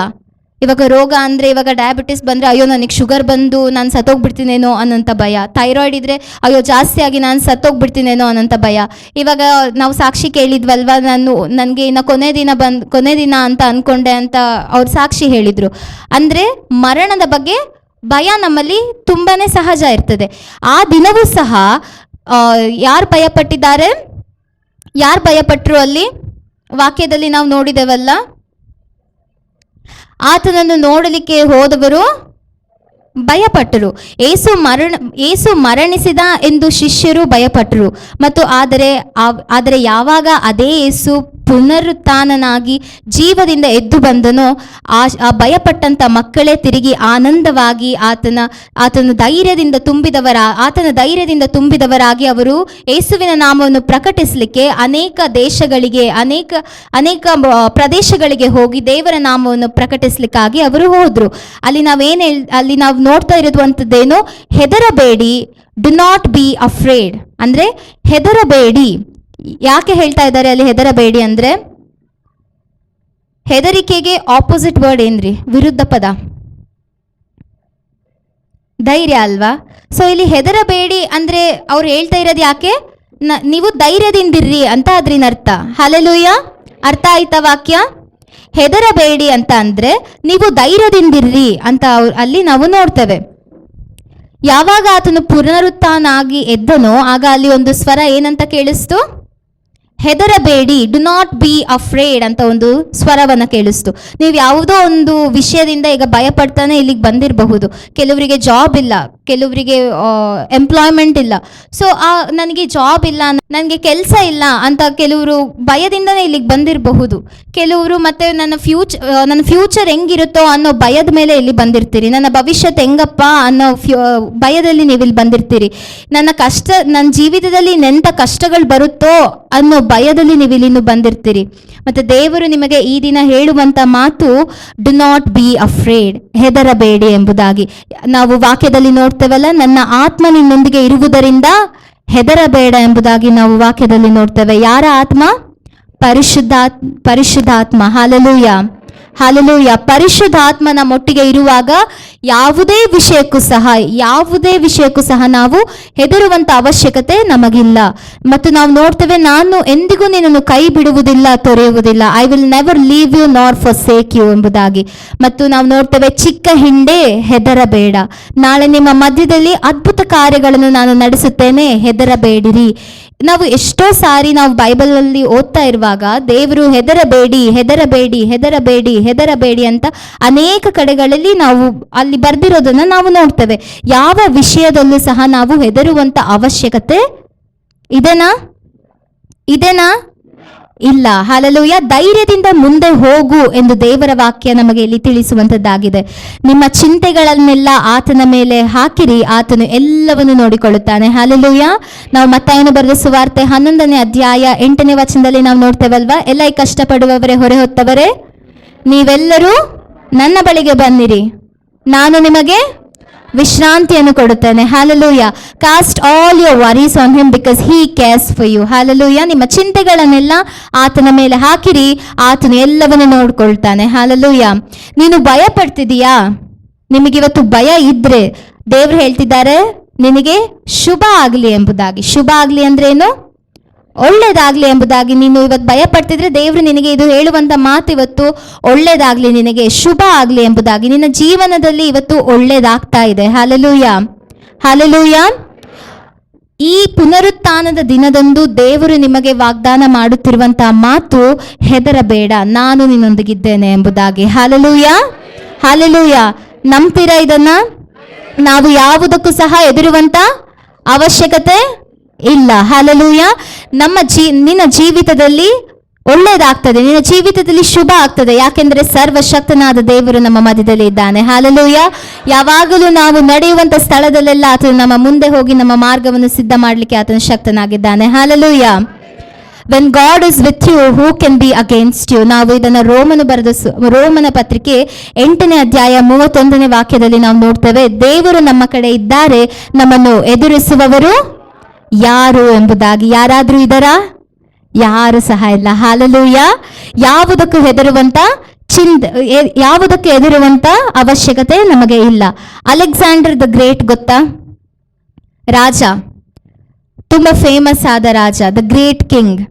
ಇವಾಗ ರೋಗ ಅಂದರೆ ಇವಾಗ ಡಯಾಬಿಟಿಸ್ ಬಂದರೆ ಅಯ್ಯೋ ನನಗೆ ಶುಗರ್ ಬಂದು ನಾನು ಸತ್ತೋಗ್ಬಿಡ್ತೀನೇನೋ ಅನ್ನೋಂಥ ಭಯ. ಥೈರಾಯ್ಡ್ ಇದ್ದರೆ ಅಯ್ಯೋ ಜಾಸ್ತಿ ಆಗಿ ನಾನು ಸತ್ತೋಗ್ಬಿಡ್ತೀನೇನೋ ಅನ್ನೋಂಥ ಭಯ. ಇವಾಗ ನಾವು ಸಾಕ್ಷಿ ಕೇಳಿದ್ವಲ್ವ, ನನಗೆ ಇನ್ನು ಕೊನೆ ದಿನ ಅಂತ ಅಂದ್ಕೊಂಡೆ ಅಂತ ಅವ್ರು ಸಾಕ್ಷಿ ಹೇಳಿದರು. ಅಂದರೆ ಮರಣದ ಬಗ್ಗೆ ಭಯ ನಮ್ಮಲ್ಲಿ ತುಂಬಾ ಸಹಜ ಇರ್ತದೆ. ಆ ದಿನವೂ ಸಹ ಯಾರು ಭಯಪಟ್ಟಿದ್ದಾರೆ, ಯಾರು ಭಯಪಟ್ಟರು ಅಲ್ಲಿ ವಾಕ್ಯದಲ್ಲಿ ನಾವು ನೋಡಿದೆವಲ್ಲ, ಆತನನ್ನು ನೋಡಲಿಕ್ಕೆ ಹೋದವರು ಭಯಪಟ್ಟರು. ಏಸು ಮರಣಿಸಿದ ಎಂದು ಶಿಷ್ಯರು ಭಯಪಟ್ಟರು. ಮತ್ತು ಆದರೆ ಯಾವಾಗ ಅದೇ ಏಸು ಪುನರುತ್ಥಾನನಾಗಿ ಜೀವದಿಂದ ಎದ್ದು ಬಂದನೋ ಆ ಭಯಪಟ್ಟಂಥ ಮಕ್ಕಳೇ ತಿರುಗಿ ಆನಂದವಾಗಿ ಆತನ ಧೈರ್ಯದಿಂದ ತುಂಬಿದವರಾಗಿ ಅವರು ಯೇಸುವಿನ ನಾಮವನ್ನು ಪ್ರಕಟಿಸಲಿಕ್ಕೆ ಅನೇಕ ದೇಶಗಳಿಗೆ ಅನೇಕ ಪ್ರದೇಶಗಳಿಗೆ ಹೋಗಿ ದೇವರ ನಾಮವನ್ನು ಪ್ರಕಟಿಸಲಿಕ್ಕಾಗಿ ಅವರು ಹೋದರು. ಅಲ್ಲಿ ನಾವು ನೋಡ್ತಾ ಇರುವಂಥದ್ದೇನು, ಹೆದರಬೇಡಿ, ಡು ನಾಟ್ ಬಿ ಅಫ್ರೇಡ್. ಅಂದರೆ ಹೆದರಬೇಡಿ. ಯಾಕೆ ಹೇಳ್ತಾ ಇದ್ದಾರೆ ಅಲ್ಲಿ ಹೆದರಬೇಡಿ ಅಂದರೆ? ಹೆದರಿಕೆಗೆ ಆಪೋಸಿಟ್ ವರ್ಡ್ ಏನ್ರಿ? ವಿರುದ್ಧ ಪದ ಧೈರ್ಯ ಅಲ್ವಾ? ಸೊ ಇಲ್ಲಿ ಹೆದರಬೇಡಿ ಅಂದರೆ ಅವ್ರು ಹೇಳ್ತಾ ಇರೋದು ಯಾಕೆ? ನೀವು ಧೈರ್ಯದಿಂದಿರ್ರಿ ಅಂತ ಅದ್ರಿನ ಅರ್ಥ. ಹಲ್ಲೆಲೂಯ, ಅರ್ಥ ಆಯ್ತಾ ವಾಕ್ಯ? ಹೆದರಬೇಡಿ ಅಂತ ಅಂದರೆ ನೀವು ಧೈರ್ಯದಿಂದಿರ್ರಿ ಅಂತ ಅಲ್ಲಿ ನಾವು ನೋಡ್ತೇವೆ. ಯಾವಾಗ ಆತನು ಪುನರುತ್ಥಾನ ಆಗಿ ಎದ್ದನೋ ಆಗ ಅಲ್ಲಿ ಒಂದು ಸ್ವರ ಏನಂತ ಕೇಳಿಸ್ತು? ಹೆದರಬೇಡಿ, ಡು ನಾಟ್ ಬಿ ಅಫ್ರೇಡ್ ಅಂತ ಒಂದು ಸ್ವರವನ್ನು ಕೇಳಿಸ್ತು. ನೀವು ಯಾವುದೋ ಒಂದು ವಿಷಯದಿಂದ ಈಗ ಭಯಪಡ್ತಾನೆ ಇಲ್ಲಿಗೆ ಬಂದಿರಬಹುದು. ಕೆಲವರಿಗೆ ಜಾಬ್ ಇಲ್ಲ, ಕೆಲವರಿಗೆ ಎಂಪ್ಲಾಯ್ಮೆಂಟ್ ಇಲ್ಲ. ಸೊ ನನಗೆ ಜಾಬ್ ಇಲ್ಲ, ನನಗೆ ಕೆಲಸ ಇಲ್ಲ ಅಂತ ಕೆಲವರು ಭಯದಿಂದನೇ ಇಲ್ಲಿಗೆ ಬಂದಿರಬಹುದು. ಕೆಲವರು ಮತ್ತೆ ನನ್ನ ಫ್ಯೂಚರ್ ಹೆಂಗಿರುತ್ತೋ ಅನ್ನೋ ಭಯದ ಮೇಲೆ ಇಲ್ಲಿ ಬಂದಿರ್ತೀರಿ. ನನ್ನ ಭವಿಷ್ಯತ್ ಹೆಂಗಪ್ಪ ಅನ್ನೋ ಭಯದಲ್ಲಿ ನೀವು ಇಲ್ಲಿ ಬಂದಿರ್ತೀರಿ. ನನ್ನ ಜೀವಿತದಲ್ಲಿ ಎಂಥ ಕಷ್ಟಗಳು ಬರುತ್ತೋ ಅನ್ನೋ ಭಯದಲ್ಲಿ ನೀವು ಇಲ್ಲಿ ಬಂದಿರ್ತೀರಿ. ಮತ್ತು ದೇವರು ನಿಮಗೆ ಈ ದಿನ ಹೇಳುವಂಥ ಮಾತು ಡು ನಾಟ್ ಬಿ ಅಫ್ರೇಡ್, ಹೆದರಬೇಡಿ ಎಂಬುದಾಗಿ. ನಾವು ವಾಕ್ಯದಲ್ಲಿ ನೋಡ್ತೇವಲ್ಲ, ನನ್ನ ಆತ್ಮ ನಿನ್ನೊಂದಿಗೆ ಇರುವುದರಿಂದ ಹೆದರಬೇಡ ಎಂಬುದಾಗಿ ನಾವು ವಾಕ್ಯದಲ್ಲಿ ನೋಡ್ತೇವೆ. ಯಾರ ಆತ್ಮ? ಪರಿಶುದ್ಧಾತ್ಮ. Hallelujah, hallelujah. ಪರಿಶುದ್ಧಾತ್ಮನ ಮೊಟ್ಟಿಗೆ ಇರುವಾಗ ಯಾವುದೇ ವಿಷಯಕ್ಕೂ ಸಹ ನಾವು ಹೆದರುವಂಥ ಅವಶ್ಯಕತೆ ನಮಗಿಲ್ಲ. ಮತ್ತು ನಾವು ನೋಡ್ತೇವೆ, ನಾನು ಎಂದಿಗೂ ನಿನ್ನನ್ನು ಕೈ ಬಿಡುವುದಿಲ್ಲ, ತೊರೆಯುವುದಿಲ್ಲ. I will never leave you nor forsake you ಎಂಬುದಾಗಿ. ಮತ್ತು ನಾವು ನೋಡ್ತೇವೆ, ಚಿಕ್ಕ ಹಿಂಡೆ ಹೆದರಬೇಡ, ನಾಳೆ ನಿಮ್ಮ ಮಧ್ಯದಲ್ಲಿ ಅದ್ಭುತ ಕಾರ್ಯಗಳನ್ನು ನಾನು ನಡೆಸುತ್ತೇನೆ, ಹೆದರಬೇಡಿರಿ. ನಾವು ಎಷ್ಟೋ ಸಾರಿ ನಾವು ಬೈಬಲಲ್ಲಿ ಓದ್ತಾ ಇರುವಾಗ ದೇವರು ಹೆದರಬೇಡಿ ಹೆದರಬೇಡಿ ಹೆದರಬೇಡಿ ಹೆದರಬೇಡಿ ಅಂತ ಅನೇಕ ಕಡೆಗಳಲ್ಲಿ ನಾವು ಅಲ್ಲಿ ಬರ್ದಿರೋದನ್ನ ನಾವು ನೋಡ್ತೇವೆ. ಯಾವ ವಿಷಯದಲ್ಲೂ ಸಹ ನಾವು ಹೆದರುವಂತ ಅವಶ್ಯಕತೆ ಇದೆನಾ? ಇಲ್ಲ. ಹಲ್ಲೆಲೂಯಾ. ಧೈರ್ಯದಿಂದ ಮುಂದೆ ಹೋಗು ಎಂದು ದೇವರ ವಾಕ್ಯ ನಮಗೆ ಇಲ್ಲಿ ತಿಳಿಸುವಂತದ್ದಾಗಿದೆ. ನಿಮ್ಮ ಚಿಂತೆಗಳನ್ನೆಲ್ಲ ಆತನ ಮೇಲೆ ಹಾಕಿರಿ, ಆತನು ಎಲ್ಲವನ್ನು ನೋಡಿಕೊಳ್ಳುತ್ತಾನೆ. ಹಲ್ಲೆಲೂಯಾ. ನಾವು ಮತ್ತಾಯನು ಬರೆದ ಸುವಾರ್ತೆ 11ನೇ ಅಧ್ಯಾಯ 8ನೇ ವಚನದಲ್ಲಿ ನಾವು ನೋಡ್ತೇವಲ್ವಾ, ಎಲ್ಲ ಕಷ್ಟಪಡುವವರೇ, ಹೊರೆ ಹೊತ್ತವರೇ, ನೀವೆಲ್ಲರೂ ನನ್ನ ಬಳಿಗೆ ಬನ್ನಿರಿ, ನಾನು ನಿಮಗೆ ವಿಶ್ರಾಂತಿಯನ್ನು ಕೊಡುತ್ತೇನೆ. Hallelujah. Cast all your worries on him because he cares for you. Hallelujah. ನಿಮ್ಮ ಚಿಂತೆಗಳನ್ನೆಲ್ಲ ಆತನ ಮೇಲೆ ಹಾಕಿರಿ, ಆತನು ಎಲ್ಲವನ್ನು ನೋಡ್ಕೊಳ್ತಾನೆ. ಹಲ್ಲೆಲೂಯಾ. ನೀನು ಭಯ ಪಡ್ತಿದೀಯಾ? ನಿಮಗಿವತ್ತು ಭಯ ಇದ್ರೆ ದೇವ್ರು ಹೇಳ್ತಿದ್ದಾರೆ ನಿನಗೆ ಶುಭ ಆಗಲಿ ಎಂಬುದಾಗಿ. ಶುಭ ಆಗಲಿ ಅಂದ್ರೆ ಏನು? ಒಳ್ಳೇದಾಗ್ಲಿ ಎಂಬುದಾಗಿ. ನೀನು ಇವತ್ತು ಭಯ ಪಡ್ತಿದ್ರೆ ದೇವರು ನಿನಗೆ ಇದು ಹೇಳುವಂತ ಮಾತು ಇವತ್ತು ಒಳ್ಳೇದಾಗ್ಲಿ, ನಿನಗೆ ಶುಭ ಆಗ್ಲಿ ಎಂಬುದಾಗಿ. ನಿನ್ನ ಜೀವನದಲ್ಲಿ ಇವತ್ತು ಒಳ್ಳೇದಾಗ್ತಾ ಇದೆ. Hallelujah, hallelujah. ಈ ಪುನರುತ್ಥಾನದ ದಿನದಂದು ದೇವರು ನಿಮಗೆ ವಾಗ್ದಾನ ಮಾಡುತ್ತಿರುವಂತಹ ಮಾತು, ಹೆದರಬೇಡ, ನಾನು ನಿನ್ನೊಂದಿಗಿದ್ದೇನೆ ಎಂಬುದಾಗಿ. Hallelujah, hallelujah. ನಂಬ್ತೀರಾ ಇದನ್ನ? ನಾವು ಯಾವುದಕ್ಕೂ ಸಹ ಹೆದರುವಂತ ಅವಶ್ಯಕತೆ ಇಲ್ಲ. ಹಲ್ಲೆಲೂಯಾ. ನಿನ್ನ ಜೀವಿತದಲ್ಲಿ ಒಳ್ಳೇದಾಗ್ತದೆ, ನಿನ್ನ ಜೀವಿತದಲ್ಲಿ ಶುಭ ಆಗ್ತದೆ. ಯಾಕೆಂದ್ರೆ ಸರ್ವಶಕ್ತನಾದ ದೇವರು ನಮ್ಮ ಮಧ್ಯದಲ್ಲಿ ಇದ್ದಾನೆ. ಹಲ್ಲೆಲೂಯಾ. ಯಾವಾಗಲೂ ನಾವು ನಡೆಯುವಂತ ಸ್ಥಳದಲ್ಲೆಲ್ಲ ಆತನು ನಮ್ಮ ಮುಂದೆ ಹೋಗಿ ನಮ್ಮ ಮಾರ್ಗವನ್ನು ಸಿದ್ಧ ಮಾಡಲಿಕ್ಕೆ ಆತನು ಶಕ್ತನಾಗಿದ್ದಾನೆ. Hallelujah. When God is with you who can be against you. ನಾವು ಇದನ್ನು ರೋಮನ ಪತ್ರಿಕೆ 8ನೇ ಅಧ್ಯಾಯ 31ನೇ ವಾಕ್ಯದಲ್ಲಿ ನಾವು ನೋಡ್ತೇವೆ, ದೇವರು ನಮ್ಮ ಕಡೆ ಇದ್ದಾರೆ, ನಮ್ಮನ್ನು ಎದುರಿಸುವವರು ಯಾರು ಎಂಬುದಾಗಿ. ಯಾರಾದ್ರೂ ಇದರಾ? ಯಾರು ಸಹ ಇಲ್ಲ. ಹಾಲೆಲೂಯ. ಯಾವುದಕ್ಕೂ ಯಾವುದಕ್ಕೆ ಹೆದರುವಂತ ಅವಶ್ಯಕತೆ ನಮಗೆ ಇಲ್ಲ. ಅಲೆಕ್ಸಾಂಡರ್ ದ ಗ್ರೇಟ್ ಗೊತ್ತಾ? ರಾಜ, ತುಂಬಾ ಫೇಮಸ್ ಆದ ರಾಜ, ದ ಗ್ರೇಟ್ ಕಿಂಗ್.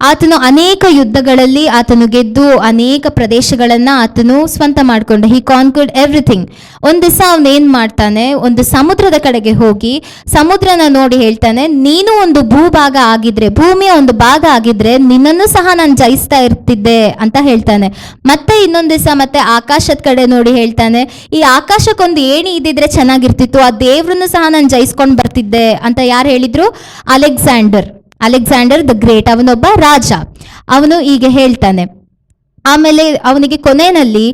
ಆತನು ಅನೇಕ ಯುದ್ಧಗಳಲ್ಲಿ ಆತನು ಗೆದ್ದು ಅನೇಕ ಪ್ರದೇಶಗಳನ್ನ ಆತನು ಸ್ವಂತ ಮಾಡಿಕೊಂಡ. ಹಿ ಕಾನ್ಕರ್ಡ್ ಎವ್ರಿಥಿಂಗ್. ಒಂದು ದಿವಸ ಅವನು ಏನ್ ಮಾಡ್ತಾನೆ, ಒಂದು ಸಮುದ್ರದ ಕಡೆಗೆ ಹೋಗಿ ಸಮುದ್ರನ ನೋಡಿ ಹೇಳ್ತಾನೆ, ನೀನು ಒಂದು ಭೂಭಾಗ ಆಗಿದ್ರೆ, ಭೂಮಿಯ ಒಂದು ಭಾಗ ಆಗಿದ್ರೆ ನಿನ್ನನ್ನು ಸಹ ನಾನು ಜಯಿಸ್ತಾ ಇರ್ತಿದ್ದೆ ಅಂತ ಹೇಳ್ತಾನೆ. ಮತ್ತೆ ಇನ್ನೊಂದು ದಿವಸ ಮತ್ತೆ ಆಕಾಶದ ಕಡೆ ನೋಡಿ ಹೇಳ್ತಾನೆ, ಈ ಆಕಾಶಕ್ಕೊಂದು ಏಣಿ ಇದ್ದಿದ್ರೆ ಚೆನ್ನಾಗಿರ್ತಿತ್ತು, ಆ ದೇವ್ರನ್ನು ಸಹ ನಾನು ಜಯಿಸ್ಕೊಂಡು ಬರ್ತಿದ್ದೆ ಅಂತ ಯಾರು ಹೇಳಿದ್ರು? Alexander the great. ಅವನೊಬ್ಬ ರಾಜ. ಅವನು ಈಗ ಹೇಳ್ತಾನೆ. ಆಮೇಲೆ ಅವನಿಗೆ ಕೊನೆಯಲ್ಲಿ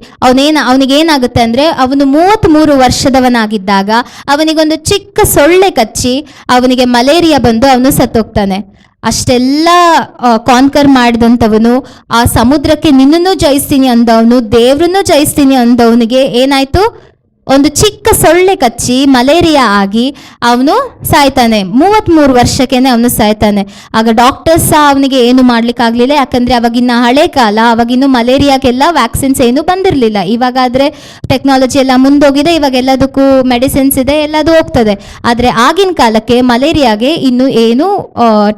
ಅವನಿಗೇನಾಗುತ್ತೆ ಅಂದ್ರೆ, ಅವನು 33 ವರ್ಷದವನಾಗಿದ್ದಾಗ ಅವನಿಗೊಂದು ಚಿಕ್ಕ ಸೊಳ್ಳೆ ಕಚ್ಚಿ ಅವನಿಗೆ ಮಲೇರಿಯಾ ಬಂದು ಅವನು ಸತ್ತೋಗ್ತಾನೆ. ಅಷ್ಟೆಲ್ಲ ಕಾನ್ಕರ್ ಮಾಡಿದಂಥವನು, ಆ ಸಮುದ್ರಕ್ಕೆ ನಿನ್ನನ್ನು ಜಯಿಸ್ತೀನಿ ಅಂದವನು, ದೇವ್ರನ್ನು ಜಯಿಸ್ತೀನಿ ಅಂದವನಿಗೆ ಏನಾಯ್ತು? ಒಂದು ಚಿಕ್ಕ ಸೊಳ್ಳೆ ಕಚ್ಚಿ ಮಲೇರಿಯಾ ಆಗಿ ಅವನು ಸಾಯ್ತಾನೆ. 33 ವರ್ಷಕ್ಕೇನೆ ಅವನು ಸಾಯ್ತಾನೆ. ಆಗ ಡಾಕ್ಟರ್ಸ್ ಸಹ ಅವನಿಗೆ ಏನು ಮಾಡ್ಲಿಕ್ಕಾಗ್ಲಿಲ್ಲ, ಯಾಕಂದ್ರೆ ಅವಾಗಿನ ಹಳೆ ಕಾಲ, ಅವಾಗಿನ್ನು ಮಲೇರಿಯಾಗೆಲ್ಲ ವ್ಯಾಕ್ಸಿನ್ಸ್ ಏನು ಬಂದಿರಲಿಲ್ಲ. ಇವಾಗಾದ್ರೆ ಟೆಕ್ನಾಲಜಿ ಎಲ್ಲ ಮುಂದೋಗಿದೆ, ಇವಾಗ ಎಲ್ಲದಕ್ಕೂ ಮೆಡಿಸಿನ್ಸ್ ಇದೆ, ಎಲ್ಲದೂ ಹೋಗ್ತದೆ. ಆದರೆ ಆಗಿನ ಕಾಲಕ್ಕೆ ಮಲೇರಿಯಾಗೆ ಇನ್ನು ಏನು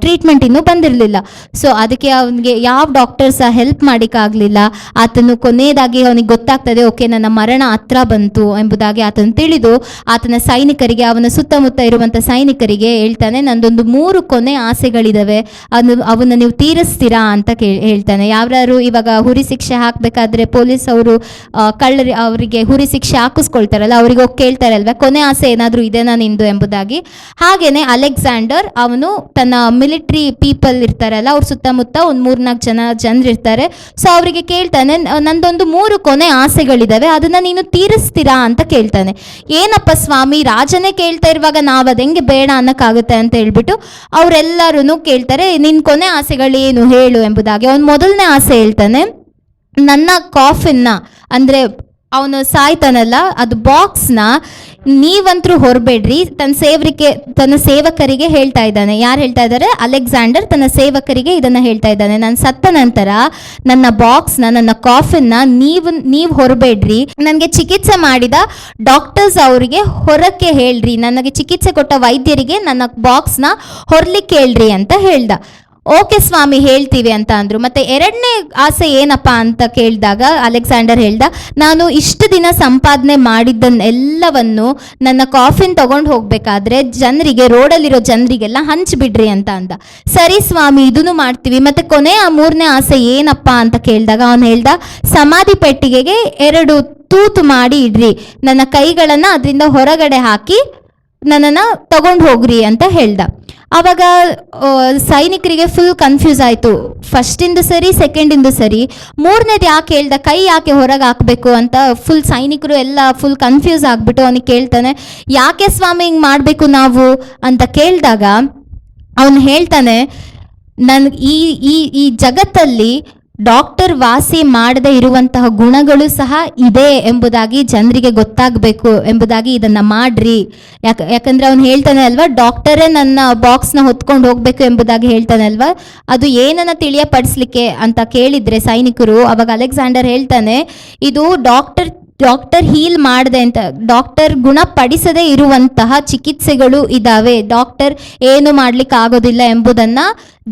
ಟ್ರೀಟ್ಮೆಂಟ್ ಇನ್ನೂ ಬಂದಿರಲಿಲ್ಲ. ಸೊ ಅದಕ್ಕೆ ಅವನಿಗೆ ಯಾವ ಡಾಕ್ಟರ್ಸ್ ಸಹ ಹೆಲ್ಪ್ ಮಾಡಿಕ್ಕಾಗಲಿಲ್ಲ. ಆತನು ಕೊನೆಯದಾಗಿ ಅವನಿಗೆ ಗೊತ್ತಾಗ್ತದೆ, ಓಕೆ ನನ್ನ ಮರಣ ಹತ್ರ ಬಂತು ಎಂಬುದಾಗಿ ಆತನು ತಿಳಿದು ಆತನ ಸೈನಿಕರಿಗೆ, ಅವನ ಸುತ್ತಮುತ್ತ ಇರುವಂತ ಸೈನಿಕರಿಗೆ ಹೇಳ್ತಾನೆ, ನಂದೊಂದು 3 ಕೊನೆ ಆಸೆಗಳಿದಾವೆ, ಅವನ್ನ ನೀವು ತೀರಿಸ್ತೀರಾ ಅಂತ ಹೇಳ್ತಾನೆ. ಯಾರು ಇವಾಗ ಹುರಿ ಶಿಕ್ಷೆ ಹಾಕ್ಬೇಕಾದ್ರೆ ಪೊಲೀಸ್ ಅವರು ಅವರಿಗೆ ಹುರಿ ಶಿಕ್ಷೆ ಹಾಕಿಸ್ಕೊಳ್ತಾರಲ್ಲ, ಅವ್ರಿಗೆ ಹೋಗಿ ಕೇಳ್ತಾರಲ್ವ, ಕೊನೆ ಆಸೆ ಏನಾದ್ರೂ ಇದೆನಾ ನಿಂದು ಎಂಬುದಾಗಿ. ಹಾಗೇನೆ ಅಲೆಕ್ಸಾಂಡರ್ ಅವನು ತನ್ನ ಮಿಲಿಟರಿ ಪೀಪಲ್ ಇರ್ತಾರಲ್ಲ, ಅವ್ರ ಸುತ್ತಮುತ್ತ ಒಂದು 3-4 ಜನರು ಇರ್ತಾರೆ. ಸೊ ಅವರಿಗೆ ಕೇಳ್ತಾನೆ, ನಂದೊಂದು 3 ಕೊನೆ ಆಸೆಗಳಿದಾವೆ, ಅದನ್ನ ನೀನು ತೀರಿಸ್ತೀರಾ ಅಂತ ಕೇಳ್ತಾನೆ. ಏನಪ್ಪ ಸ್ವಾಮಿ, ರಾಜನೇ ಕೇಳ್ತಾ ಇರುವಾಗ ನಾವು ಅದೆಂಗೆ ಬೇಡ ಅನ್ನಕ್ಕಾಗುತ್ತೆ ಅಂತ ಹೇಳ್ಬಿಟ್ಟು ಅವರೆಲ್ಲರೂ ಕೇಳ್ತಾರೆ, ನಿನ್ ಕೊನೆ ಆಸೆಗಳೇನು ಹೇಳು ಎಂಬುದಾಗಿ. ಅವನು ಮೊದಲನೇ ಆಸೆ ಹೇಳ್ತಾನೆ, ನನ್ನ ಕಾಫಿನ್ನ ಅಂದ್ರೆ ಅವನು ಸಾಯ್ತಾನಲ್ಲ ಅದು ಬಾಕ್ಸ್ನ ನೀವಂತರೂ ಹೊರಬೇಡ್ರಿ, ತನ್ನ ಸೇವಕರಿಗೆ ಹೇಳ್ತಾ ಇದ್ದಾನೆ. ಯಾರು ಹೇಳ್ತಾ ಇದ್ದಾರೆ? ಅಲೆಕ್ಸಾಂಡರ್ ತನ್ನ ಸೇವಕರಿಗೆ ಇದನ್ನ ಹೇಳ್ತಾ ಇದ್ದಾನೆ, ನಾನು ಸತ್ತ ನಂತರ ನನ್ನ ಬಾಕ್ಸ್ನ, ನನ್ನ ಕಾಫಿನ್ನ ನೀವು ಹೊರಬೇಡ್ರಿ, ನನಗೆ ಚಿಕಿತ್ಸೆ ಮಾಡಿದ ಡಾಕ್ಟರ್ಸ್ ಅವರಿಗೆ ಹೊರಕ್ಕೆ ಹೇಳ್ರಿ, ನನಗೆ ಚಿಕಿತ್ಸೆ ಕೊಟ್ಟ ವೈದ್ಯರಿಗೆ ನನ್ನ ಬಾಕ್ಸ್ನ ಹೊರಲಿಕ್ಕೆ ಹೇಳ್ರಿ ಅಂತ ಹೇಳ್ದ. ಓಕೆ ಸ್ವಾಮಿ ಹೇಳ್ತೀವಿ ಅಂತ ಅಂದ್ರು. ಮತ್ತೆ 2ನೇ ಆಸೆ ಏನಪ್ಪಾ ಅಂತ ಕೇಳಿದಾಗ ಅಲೆಕ್ಸಾಂಡರ್ ಹೇಳ್ದ, ನಾನು ಇಷ್ಟು ದಿನ ಸಂಪಾದನೆ ಮಾಡಿದ್ದನ್ನೆಲ್ಲವನ್ನು ನನ್ನ ಕಾಫಿನ್ ತಗೊಂಡು ಹೋಗ್ಬೇಕಾದ್ರೆ ಜನರಿಗೆ, ರೋಡಲ್ಲಿರೋ ಜನರಿಗೆಲ್ಲ ಹಂಚ್ಬಿಡ್ರಿ ಅಂತ ಅಂದ. ಸರಿ ಸ್ವಾಮಿ ಇದನ್ನು ಮಾಡ್ತೀವಿ. ಮತ್ತೆ ಕೊನೆಯ 3ನೇ ಆಸೆ ಏನಪ್ಪಾ ಅಂತ ಕೇಳಿದಾಗ ಅವನು ಹೇಳ್ದ, ಸಮಾಧಿ ಪೆಟ್ಟಿಗೆಗೆ 2 ತೂತು ಮಾಡಿ ಇಡ್ರಿ, ನನ್ನ ಕೈಗಳನ್ನ ಅದರಿಂದ ಹೊರಗಡೆ ಹಾಕಿ ನನ್ನನ್ನು ತಗೊಂಡು ಹೋಗ್ರಿ ಅಂತ ಹೇಳ್ದ. ಆವಾಗ ಸೈನಿಕರಿಗೆ ಫುಲ್ ಕನ್ಫ್ಯೂಸ್ ಆಯಿತು. ಫಸ್ಟಿಂದು ಸರಿ, ಸೆಕೆಂಡಿಂದು ಸರಿ, 3ನೇದು ಯಾಕೆ ಹೇಳ್ದ, ಕೈ ಯಾಕೆ ಹೊರಗೆ ಹಾಕಬೇಕು ಅಂತ ಫುಲ್ ಸೈನಿಕರು ಎಲ್ಲ ಫುಲ್ ಕನ್ಫ್ಯೂಸ್ ಆಗಿಬಿಟ್ಟು ಅವನಿಗೆ ಕೇಳ್ತಾನೆ, ಯಾಕೆ ಸ್ವಾಮಿ ಹಿಂಗೆ ಮಾಡಬೇಕು ನಾವು ಅಂತ ಕೇಳಿದಾಗ ಅವನು ಹೇಳ್ತಾನೆ, ನನಗೆ ಈ ಜಗತ್ತಲ್ಲಿ ಡಾಕ್ಟರ್ ವಾಸಿ ಮಾಡದೇ ಇರುವಂತಹ ಗುಣಗಳು ಸಹ ಇದೆ ಎಂಬುದಾಗಿ ಜನರಿಗೆ ಗೊತ್ತಾಗಬೇಕು ಎಂಬುದಾಗಿ ಇದನ್ನ ಮಾಡ್ರಿ. ಯಾಕಂದ್ರೆ ಅವನು ಹೇಳ್ತಾನೆ ಅಲ್ವಾ, ಡಾಕ್ಟರೇ ನನ್ನ ಬಾಕ್ಸ್ನ ಹೊತ್ಕೊಂಡು ಹೋಗ್ಬೇಕು ಎಂಬುದಾಗಿ ಹೇಳ್ತಾನೆ ಅಲ್ವಾ, ಅದು ಏನನ್ನ ತಿಳಿಯಪಡಿಸ್ಲಿಕ್ಕೆ ಅಂತ ಕೇಳಿದ್ರೆ ಸೈನಿಕರು, ಅವಾಗ ಅಲೆಕ್ಸಾಂಡರ್ ಹೇಳ್ತಾನೆ, ಇದು ಡಾಕ್ಟರ್ ಹೀಲ್ ಮಾಡದೆ ಅಂತ, ಡಾಕ್ಟರ್ ಗುಣಪಡಿಸದೇ ಇರುವಂತಹ ಚಿಕಿತ್ಸೆಗಳು ಇದ್ದಾವೆ, ಡಾಕ್ಟರ್ ಏನು ಮಾಡ್ಲಿಕ್ಕೆ ಆಗೋದಿಲ್ಲ ಎಂಬುದನ್ನ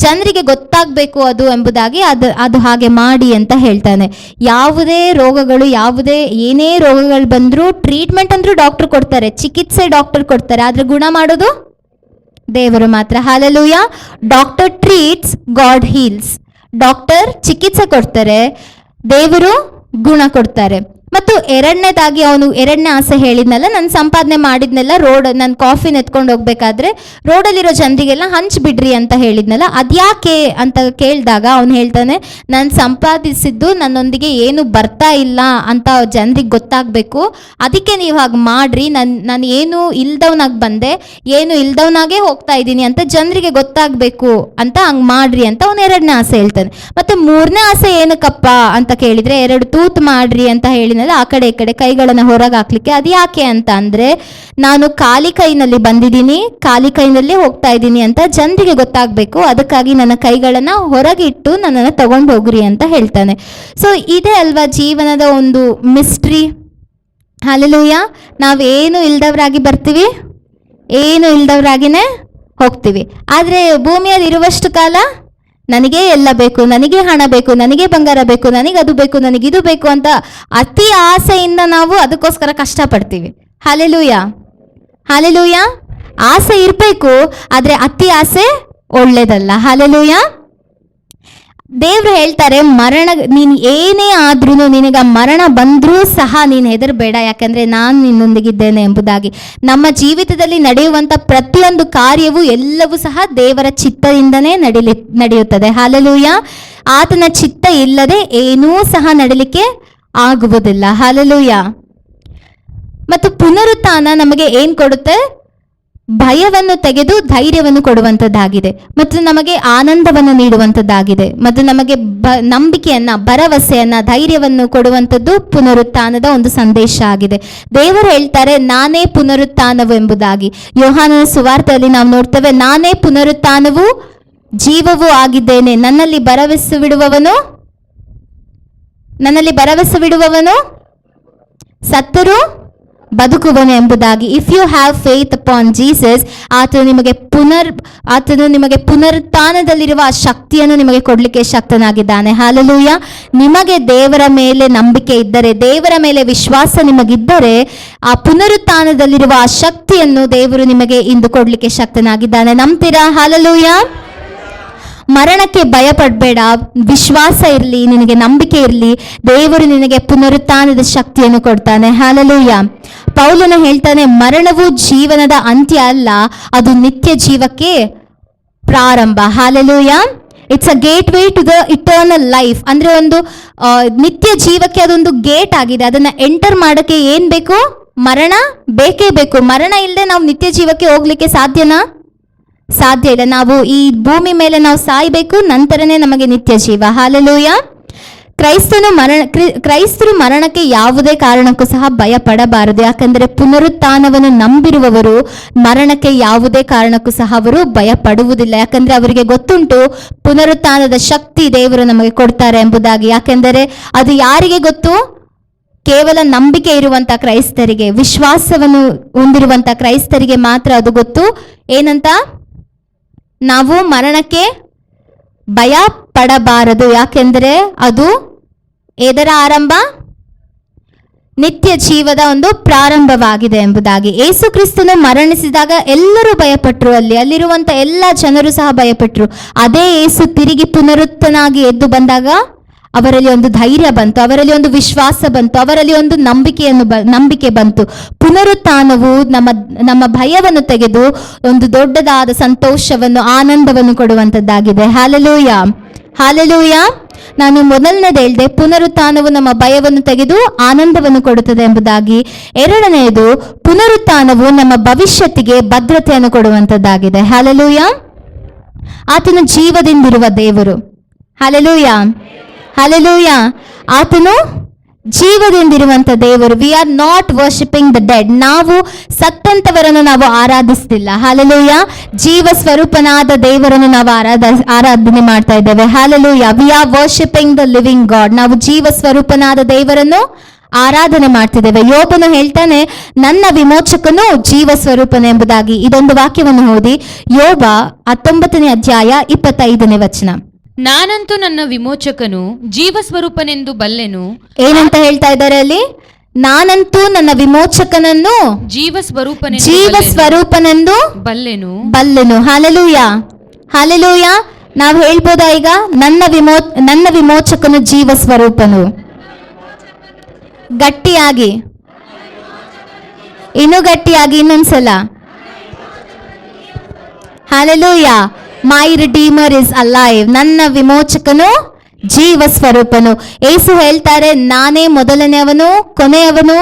ಜನರಿಗೆ ಗೊತ್ತಾಗಬೇಕು ಅದು ಎಂಬುದಾಗಿ ಅದು ಹಾಗೆ ಮಾಡಿ ಅಂತ ಹೇಳ್ತಾನೆ. ಯಾವುದೇ ರೋಗಗಳು, ಏನೇ ರೋಗಗಳು ಬಂದರೂ ಟ್ರೀಟ್ಮೆಂಟ್ ಅಂದ್ರೂ ಡಾಕ್ಟರ್ ಕೊಡ್ತಾರೆ, ಚಿಕಿತ್ಸೆ ಡಾಕ್ಟರ್ ಕೊಡ್ತಾರೆ, ಆದ್ರೆ ಗುಣ ಮಾಡೋದು ದೇವರು ಮಾತ್ರ. Hallelujah. Doctor treats, god heels. Doctor ಚಿಕಿತ್ಸೆ ಕೊಡ್ತಾರೆ, ದೇವರು ಗುಣ ಕೊಡ್ತಾರೆ. ಮತ್ತು ಎರಡನೇದಾಗಿ ಅವನು ಎರಡನೇ ಆಸೆ ಹೇಳಿದ್ನಲ್ಲ, ನಾನು ಸಂಪಾದನೆ ಮಾಡಿದ್ನೆಲ್ಲ ನಾನು ಕಾಫಿನ ಎತ್ಕೊಂಡು ಹೋಗ್ಬೇಕಾದ್ರೆ ರೋಡಲ್ಲಿರೋ ಜನರಿಗೆಲ್ಲ ಹಂಚ್ಬಿಡ್ರಿ ಅಂತ ಹೇಳಿದ್ನಲ್ಲ, ಅದ್ಯಾಕೆ ಅಂತ ಕೇಳಿದಾಗ ಅವನು ಹೇಳ್ತಾನೆ, ನಾನು ಸಂಪಾದಿಸಿದ್ದು ನನ್ನೊಂದಿಗೆ ಏನು ಬರ್ತಾ ಇಲ್ಲ ಅಂತ ಜನರಿಗೆ ಗೊತ್ತಾಗಬೇಕು, ಅದಕ್ಕೆ ನೀವು ಹಾಗೆ ಮಾಡ್ರಿ, ನಾನು ಏನು ಇಲ್ದವನಾಗಿ ಬಂದೆ, ಏನು ಇಲ್ದವನಾಗೆ ಹೋಗ್ತಾ ಇದ್ದೀನಿ ಅಂತ ಜನರಿಗೆ ಗೊತ್ತಾಗಬೇಕು ಅಂತ ಹಂಗೆ ಮಾಡ್ರಿ ಅಂತ ಅವನು ಎರಡನೇ ಆಸೆ ಹೇಳ್ತಾನೆ. ಮತ್ತೆ ಮೂರನೇ ಆಸೆ ಏನಕ್ಕಪ್ಪ ಅಂತ ಕೇಳಿದರೆ, 2 ತೂತು ಮಾಡ್ರಿ ಅಂತ ಹೇಳಿದ್ನಲ್ಲ, ಆ ಕಡೆ ಈ ಕಡೆ ಕೈಗಳನ್ನು ಹೊರಗೆ ಹಾಕ್ಲಿಕ್ಕೆ. ಅದು ಯಾಕೆ ಅಂತ ಅಂದರೆ, ನಾನು ಖಾಲಿ ಕೈನಲ್ಲಿ ಬಂದಿದ್ದೀನಿ, ಖಾಲಿ ಕೈನಲ್ಲೇ ಹೋಗ್ತಾ ಇದ್ದೀನಿ ಅಂತ ಜನರಿಗೆ ಗೊತ್ತಾಗಬೇಕು, ಅದಕ್ಕಾಗಿ ನನ್ನ ಕೈಗಳನ್ನು ಹೊರಗಿಟ್ಟು ನನ್ನನ್ನು ತಗೊಂಡು ಹೋಗ್ರಿ ಅಂತ ಹೇಳ್ತಾನೆ. ಸೊ ಇದೇ ಅಲ್ವಾ ಜೀವನದ ಒಂದು ಮಿಸ್ಟ್ರಿ. ಹಲ್ಲೆಲೂಯಾ. ನಾವೇನು ಇಲ್ದವರಾಗಿ ಬರ್ತೀವಿ, ಏನು ಇಲ್ದವರಾಗಿನೇ ಹೋಗ್ತೀವಿ. ಆದರೆ ಭೂಮಿಯಲ್ಲಿ ಇರುವಷ್ಟು ಕಾಲ ನನಗೇ ಎಲ್ಲ ಬೇಕು, ನನಗೆ ಹಣ ಬೇಕು, ನನಗೆ ಬಂಗಾರ ಬೇಕು, ನನಗೆ ಅದು ಬೇಕು, ನನಗಿದು ಬೇಕು ಅಂತ ಅತಿ ಆಸೆಯಿಂದ ನಾವು ಅದಕ್ಕೋಸ್ಕರ ಕಷ್ಟಪಡ್ತೀವಿ. Hallelujah, hallelujah. ಆಸೆ ಇರಬೇಕು, ಆದರೆ ಅತಿ ಆಸೆ ಒಳ್ಳೇದಲ್ಲ. ಹಲ್ಲೆಲೂಯಾ. ದೇವ್ರು ಹೇಳ್ತಾರೆ, ನೀನು ಏನೇ ಆದ್ರೂ, ನಿನಗೆ ಮರಣ ಬಂದರೂ ಸಹ ನೀನು ಹೆದರಬೇಡ, ಯಾಕಂದರೆ ನಾನು ನಿನ್ನೊಂದಿಗಿದ್ದೇನೆ ಎಂಬುದಾಗಿ. ನಮ್ಮ ಜೀವಿತದಲ್ಲಿ ನಡೆಯುವಂಥ ಪ್ರತಿಯೊಂದು ಕಾರ್ಯವೂ ಎಲ್ಲವೂ ಸಹ ದೇವರ ಚಿತ್ತದಿಂದನೇ ನಡೆಯುತ್ತದೆ. ಹಲ್ಲೆಲೂಯಾ. ಆತನ ಚಿತ್ತ ಇಲ್ಲದೆ ಏನೂ ಸಹ ನಡೀಲಿಕ್ಕೆ ಆಗುವುದಿಲ್ಲ. ಹಲ್ಲೆಲೂಯಾ. ಮತ್ತು ಪುನರುತ್ಥಾನ ನಮಗೆ ಏನು ಕೊಡುತ್ತೆ? ಭಯವನ್ನು ತೆಗೆದು ಧೈರ್ಯವನ್ನು ಕೊಡುವಂಥದ್ದಾಗಿದೆ, ಮತ್ತು ನಮಗೆ ಆನಂದವನ್ನು ನೀಡುವಂಥದ್ದಾಗಿದೆ, ಮತ್ತು ನಮಗೆ ನಂಬಿಕೆಯನ್ನ, ಭರವಸೆಯನ್ನ, ಧೈರ್ಯವನ್ನು ಕೊಡುವಂಥದ್ದು ಪುನರುತ್ಥಾನದ ಒಂದು ಸಂದೇಶ ಆಗಿದೆ. ದೇವರು ಹೇಳ್ತಾರೆ, ನಾನೇ ಪುನರುತ್ಥಾನವು ಎಂಬುದಾಗಿ. ಯೋಹಾನನ ಸುವಾರ್ತೆಯಲ್ಲಿ ನಾವು ನೋಡ್ತೇವೆ, ನಾನೇ ಪುನರುತ್ಥಾನವು ಜೀವವೂ ಆಗಿದ್ದೇನೆ, ನನ್ನಲ್ಲಿ ಭರವಸೆ ಬಿಡುವವನು ಸತ್ತರೂ ಬದುಕುವನು ಎಂಬುದಾಗಿ. If you have faith upon Jesus, ಆತನು ನಿಮಗೆ ಪುನರುತ್ಥಾನದಲ್ಲಿರುವ ಆ ಶಕ್ತಿಯನ್ನು ನಿಮಗೆ ಕೊಡಲಿಕ್ಕೆ ಶಕ್ತನಾಗಿದ್ದಾನೆ. ಹಲ್ಲೆಲೂಯಾ. ನಿಮಗೆ ದೇವರ ಮೇಲೆ ನಂಬಿಕೆ ಇದ್ದರೆ, ದೇವರ ಮೇಲೆ ವಿಶ್ವಾಸ ನಿಮಗಿದ್ದರೆ, ಆ ಪುನರುತ್ಥಾನದಲ್ಲಿರುವ ಆ ಶಕ್ತಿಯನ್ನು ದೇವರು ನಿಮಗೆ ಇಂದು ಕೊಡಲಿಕ್ಕೆ ಶಕ್ತನಾಗಿದ್ದಾನೆ. ನಂಬ್ತೀರಾ? ಹಲ್ಲೆಲೂಯಾ. ಮರಣಕ್ಕೆ ಭಯಪಡಬೇಡ, ವಿಶ್ವಾಸ ಇರಲಿ, ನಿನಗೆ ನಂಬಿಕೆ ಇರಲಿ, ದೇವರು ನಿನಗೆ ಪುನರುತ್ಥಾನದ ಶಕ್ತಿಯನ್ನು ಕೊಡ್ತಾನೆ. ಹಲ್ಲೆಲೂಯಾ. ಪೌಲನು ಹೇಳ್ತಾನೆ, ಮರಣವು ಜೀವನದ ಅಂತ್ಯ ಅಲ್ಲ, ಅದು ನಿತ್ಯ ಜೀವಕ್ಕೆ ಪ್ರಾರಂಭ. Hallelujah. It's a gateway to the eternal life. ಅಂದರೆ ಒಂದು ನಿತ್ಯ ಜೀವಕ್ಕೆ ಅದೊಂದು ಗೇಟ್ ಆಗಿದೆ. ಅದನ್ನು ಎಂಟರ್ ಮಾಡೋಕ್ಕೆ ಏನು ಬೇಕು? ಮರಣ ಬೇಕೇ ಬೇಕು. ಮರಣ ಇಲ್ಲದೆ ನಾವು ನಿತ್ಯ ಜೀವಕ್ಕೆ ಹೋಗ್ಲಿಕ್ಕೆ ಸಾಧ್ಯ ಇಲ್ಲ. ನಾವು ಈ ಭೂಮಿ ಮೇಲೆ ನಾವು ಸಾಯಬೇಕು, ನಂತರನೇ ನಮಗೆ ನಿತ್ಯ ಜೀವ. ಹಲ್ಲೆಲೂಯಾ. ಕ್ರೈಸ್ತರು ಮರಣಕ್ಕೆ ಯಾವುದೇ ಕಾರಣಕ್ಕೂ ಸಹ ಭಯ ಪಡಬಾರದು, ಯಾಕಂದರೆ ಪುನರುತ್ಥಾನವನ್ನು ನಂಬಿರುವವರು ಮರಣಕ್ಕೆ ಯಾವುದೇ ಕಾರಣಕ್ಕೂ ಸಹ ಅವರು ಭಯ ಪಡುವುದಿಲ್ಲ. ಯಾಕಂದರೆ ಅವರಿಗೆ ಗೊತ್ತುಂಟು, ಪುನರುತ್ಥಾನದ ಶಕ್ತಿ ದೇವರು ನಮಗೆ ಕೊಡ್ತಾರೆ ಎಂಬುದಾಗಿ. ಯಾಕೆಂದರೆ ಅದು ಯಾರಿಗೆ ಗೊತ್ತು? ಕೇವಲ ನಂಬಿಕೆ ಇರುವಂಥ ಕ್ರೈಸ್ತರಿಗೆ, ವಿಶ್ವಾಸವನ್ನು ಹೊಂದಿರುವಂಥ ಕ್ರೈಸ್ತರಿಗೆ ಮಾತ್ರ ಅದು ಗೊತ್ತು. ಏನಂತ? ನಾವು ಮರಣಕ್ಕೆ ಭಯ ಪಡಬಾರದು, ಯಾಕೆಂದರೆ ಅದು ಎದರ ಆರಂಭ? ನಿತ್ಯ ಜೀವದ ಒಂದು ಪ್ರಾರಂಭವಾಗಿದೆ ಎಂಬುದಾಗಿ. ಯೇಸು ಕ್ರಿಸ್ತನು ಮರಣಿಸಿದಾಗ ಎಲ್ಲರೂ ಭಯಪಟ್ಟರು, ಅಲ್ಲಿರುವಂಥ ಎಲ್ಲ ಜನರು ಸಹ ಭಯಪಟ್ಟರು. ಅದೇ ಯೇಸು ತಿರುಗಿ ಪುನರುತ್ಥನಾಗಿ ಎದ್ದು ಬಂದಾಗ ಅವರಲ್ಲಿ ಒಂದು ಧೈರ್ಯ ಬಂತು, ಅವರಲ್ಲಿ ಒಂದು ವಿಶ್ವಾಸ ಬಂತು, ಅವರಲ್ಲಿ ಒಂದು ನಂಬಿಕೆ ಬಂತು. ಪುನರುತ್ಥಾನವು ನಮ್ಮ ಭಯವನ್ನು ತೆಗೆದು ಒಂದು ದೊಡ್ಡದಾದ ಸಂತೋಷವನ್ನು, ಆನಂದವನ್ನು ಕೊಡುವಂಥದ್ದಾಗಿದೆ. Hallelujah, hallelujah. ನಾನು ಮೊದಲನೇದು ಹೇಳಿದೆ, ಪುನರುತ್ಥಾನವು ನಮ್ಮ ಭಯವನ್ನು ತೆಗೆದು ಆನಂದವನ್ನು ಕೊಡುತ್ತದೆ ಎಂಬುದಾಗಿ. ಎರಡನೆಯದು, ಪುನರುತ್ಥಾನವು ನಮ್ಮ ಭವಿಷ್ಯತ್ತಿಗೆ ಭದ್ರತೆಯನ್ನು ಕೊಡುವಂಥದ್ದಾಗಿದೆ. ಹಲ್ಲೆಲೂಯಾ. ಆತನು ಜೀವದಿಂದಿರುವ ದೇವರು. Hallelujah, hallelujah. ಆತನು ಜೀವದಿಂದಿರುವಂಥ ದೇವರು. We are not worshipping the dead. ನಾವು ಸತ್ತಂತವರನ್ನು ನಾವು ಆರಾಧಿಸ್ತಿಲ್ಲ. ಹಲ್ಲೆಲೂಯಾ. ಜೀವ ಸ್ವರೂಪನಾದ ದೇವರನ್ನು ನಾವು ಆರಾಧನೆ ಮಾಡ್ತಾ ಇದ್ದೇವೆ. Hallelujah. We are worshipping the living god. ನಾವು ಜೀವ ಸ್ವರೂಪನಾದ ದೇವರನ್ನು ಆರಾಧನೆ ಮಾಡ್ತಿದ್ದೇವೆ. ಯೋಬನು ಹೇಳ್ತಾನೆ, ನನ್ನ ವಿಮೋಚಕನು ಜೀವ ಸ್ವರೂಪನು ಎಂಬುದಾಗಿ. ಇದೊಂದು ವಾಕ್ಯವನ್ನು ಓದಿ, ಯೋಬ 19ನೇ ಅಧ್ಯಾಯ 25ನೇ ವಚನ. ನಾನಂತೂ ನನ್ನ ವಿಮೋಚಕನು ಜೀವ ಸ್ವರೂಪನೆಂದು ಬಲ್ಲೆನು. ಏನಂತ ಹೇಳ್ತಾ ಇದ್ದಾರೆ ಅಲ್ಲಿ? ನಾನಂತೂ ನನ್ನ ವಿಮೋಚಕನನ್ನು ಜೀವ ಸ್ವರೂಪನೆಂದು ಬಲ್ಲೆನು. Hallelujah, hallelujah. ನಾವು ಹೇಳ್ಬೋದಾ ಈಗ? ನನ್ನ ವಿಮೋಚಕನು ಜೀವ ಸ್ವರೂಪನು. ಗಟ್ಟಿಯಾಗಿ, ಇನ್ನೂ ಗಟ್ಟಿಯಾಗಿ ಇನ್ನೊಂದ್ಸಲ. Hallelujah. My redeemer is alive. ನನ್ನ ವಿಮೋಚಕನು ಜೀವ ಸ್ವರೂಪನು. ಯೇಸು ಹೇಳ್ತಾರೆ, ನಾನೇ ಮೊದಲನೆಯವನು, ಕೊನೆಯವನು,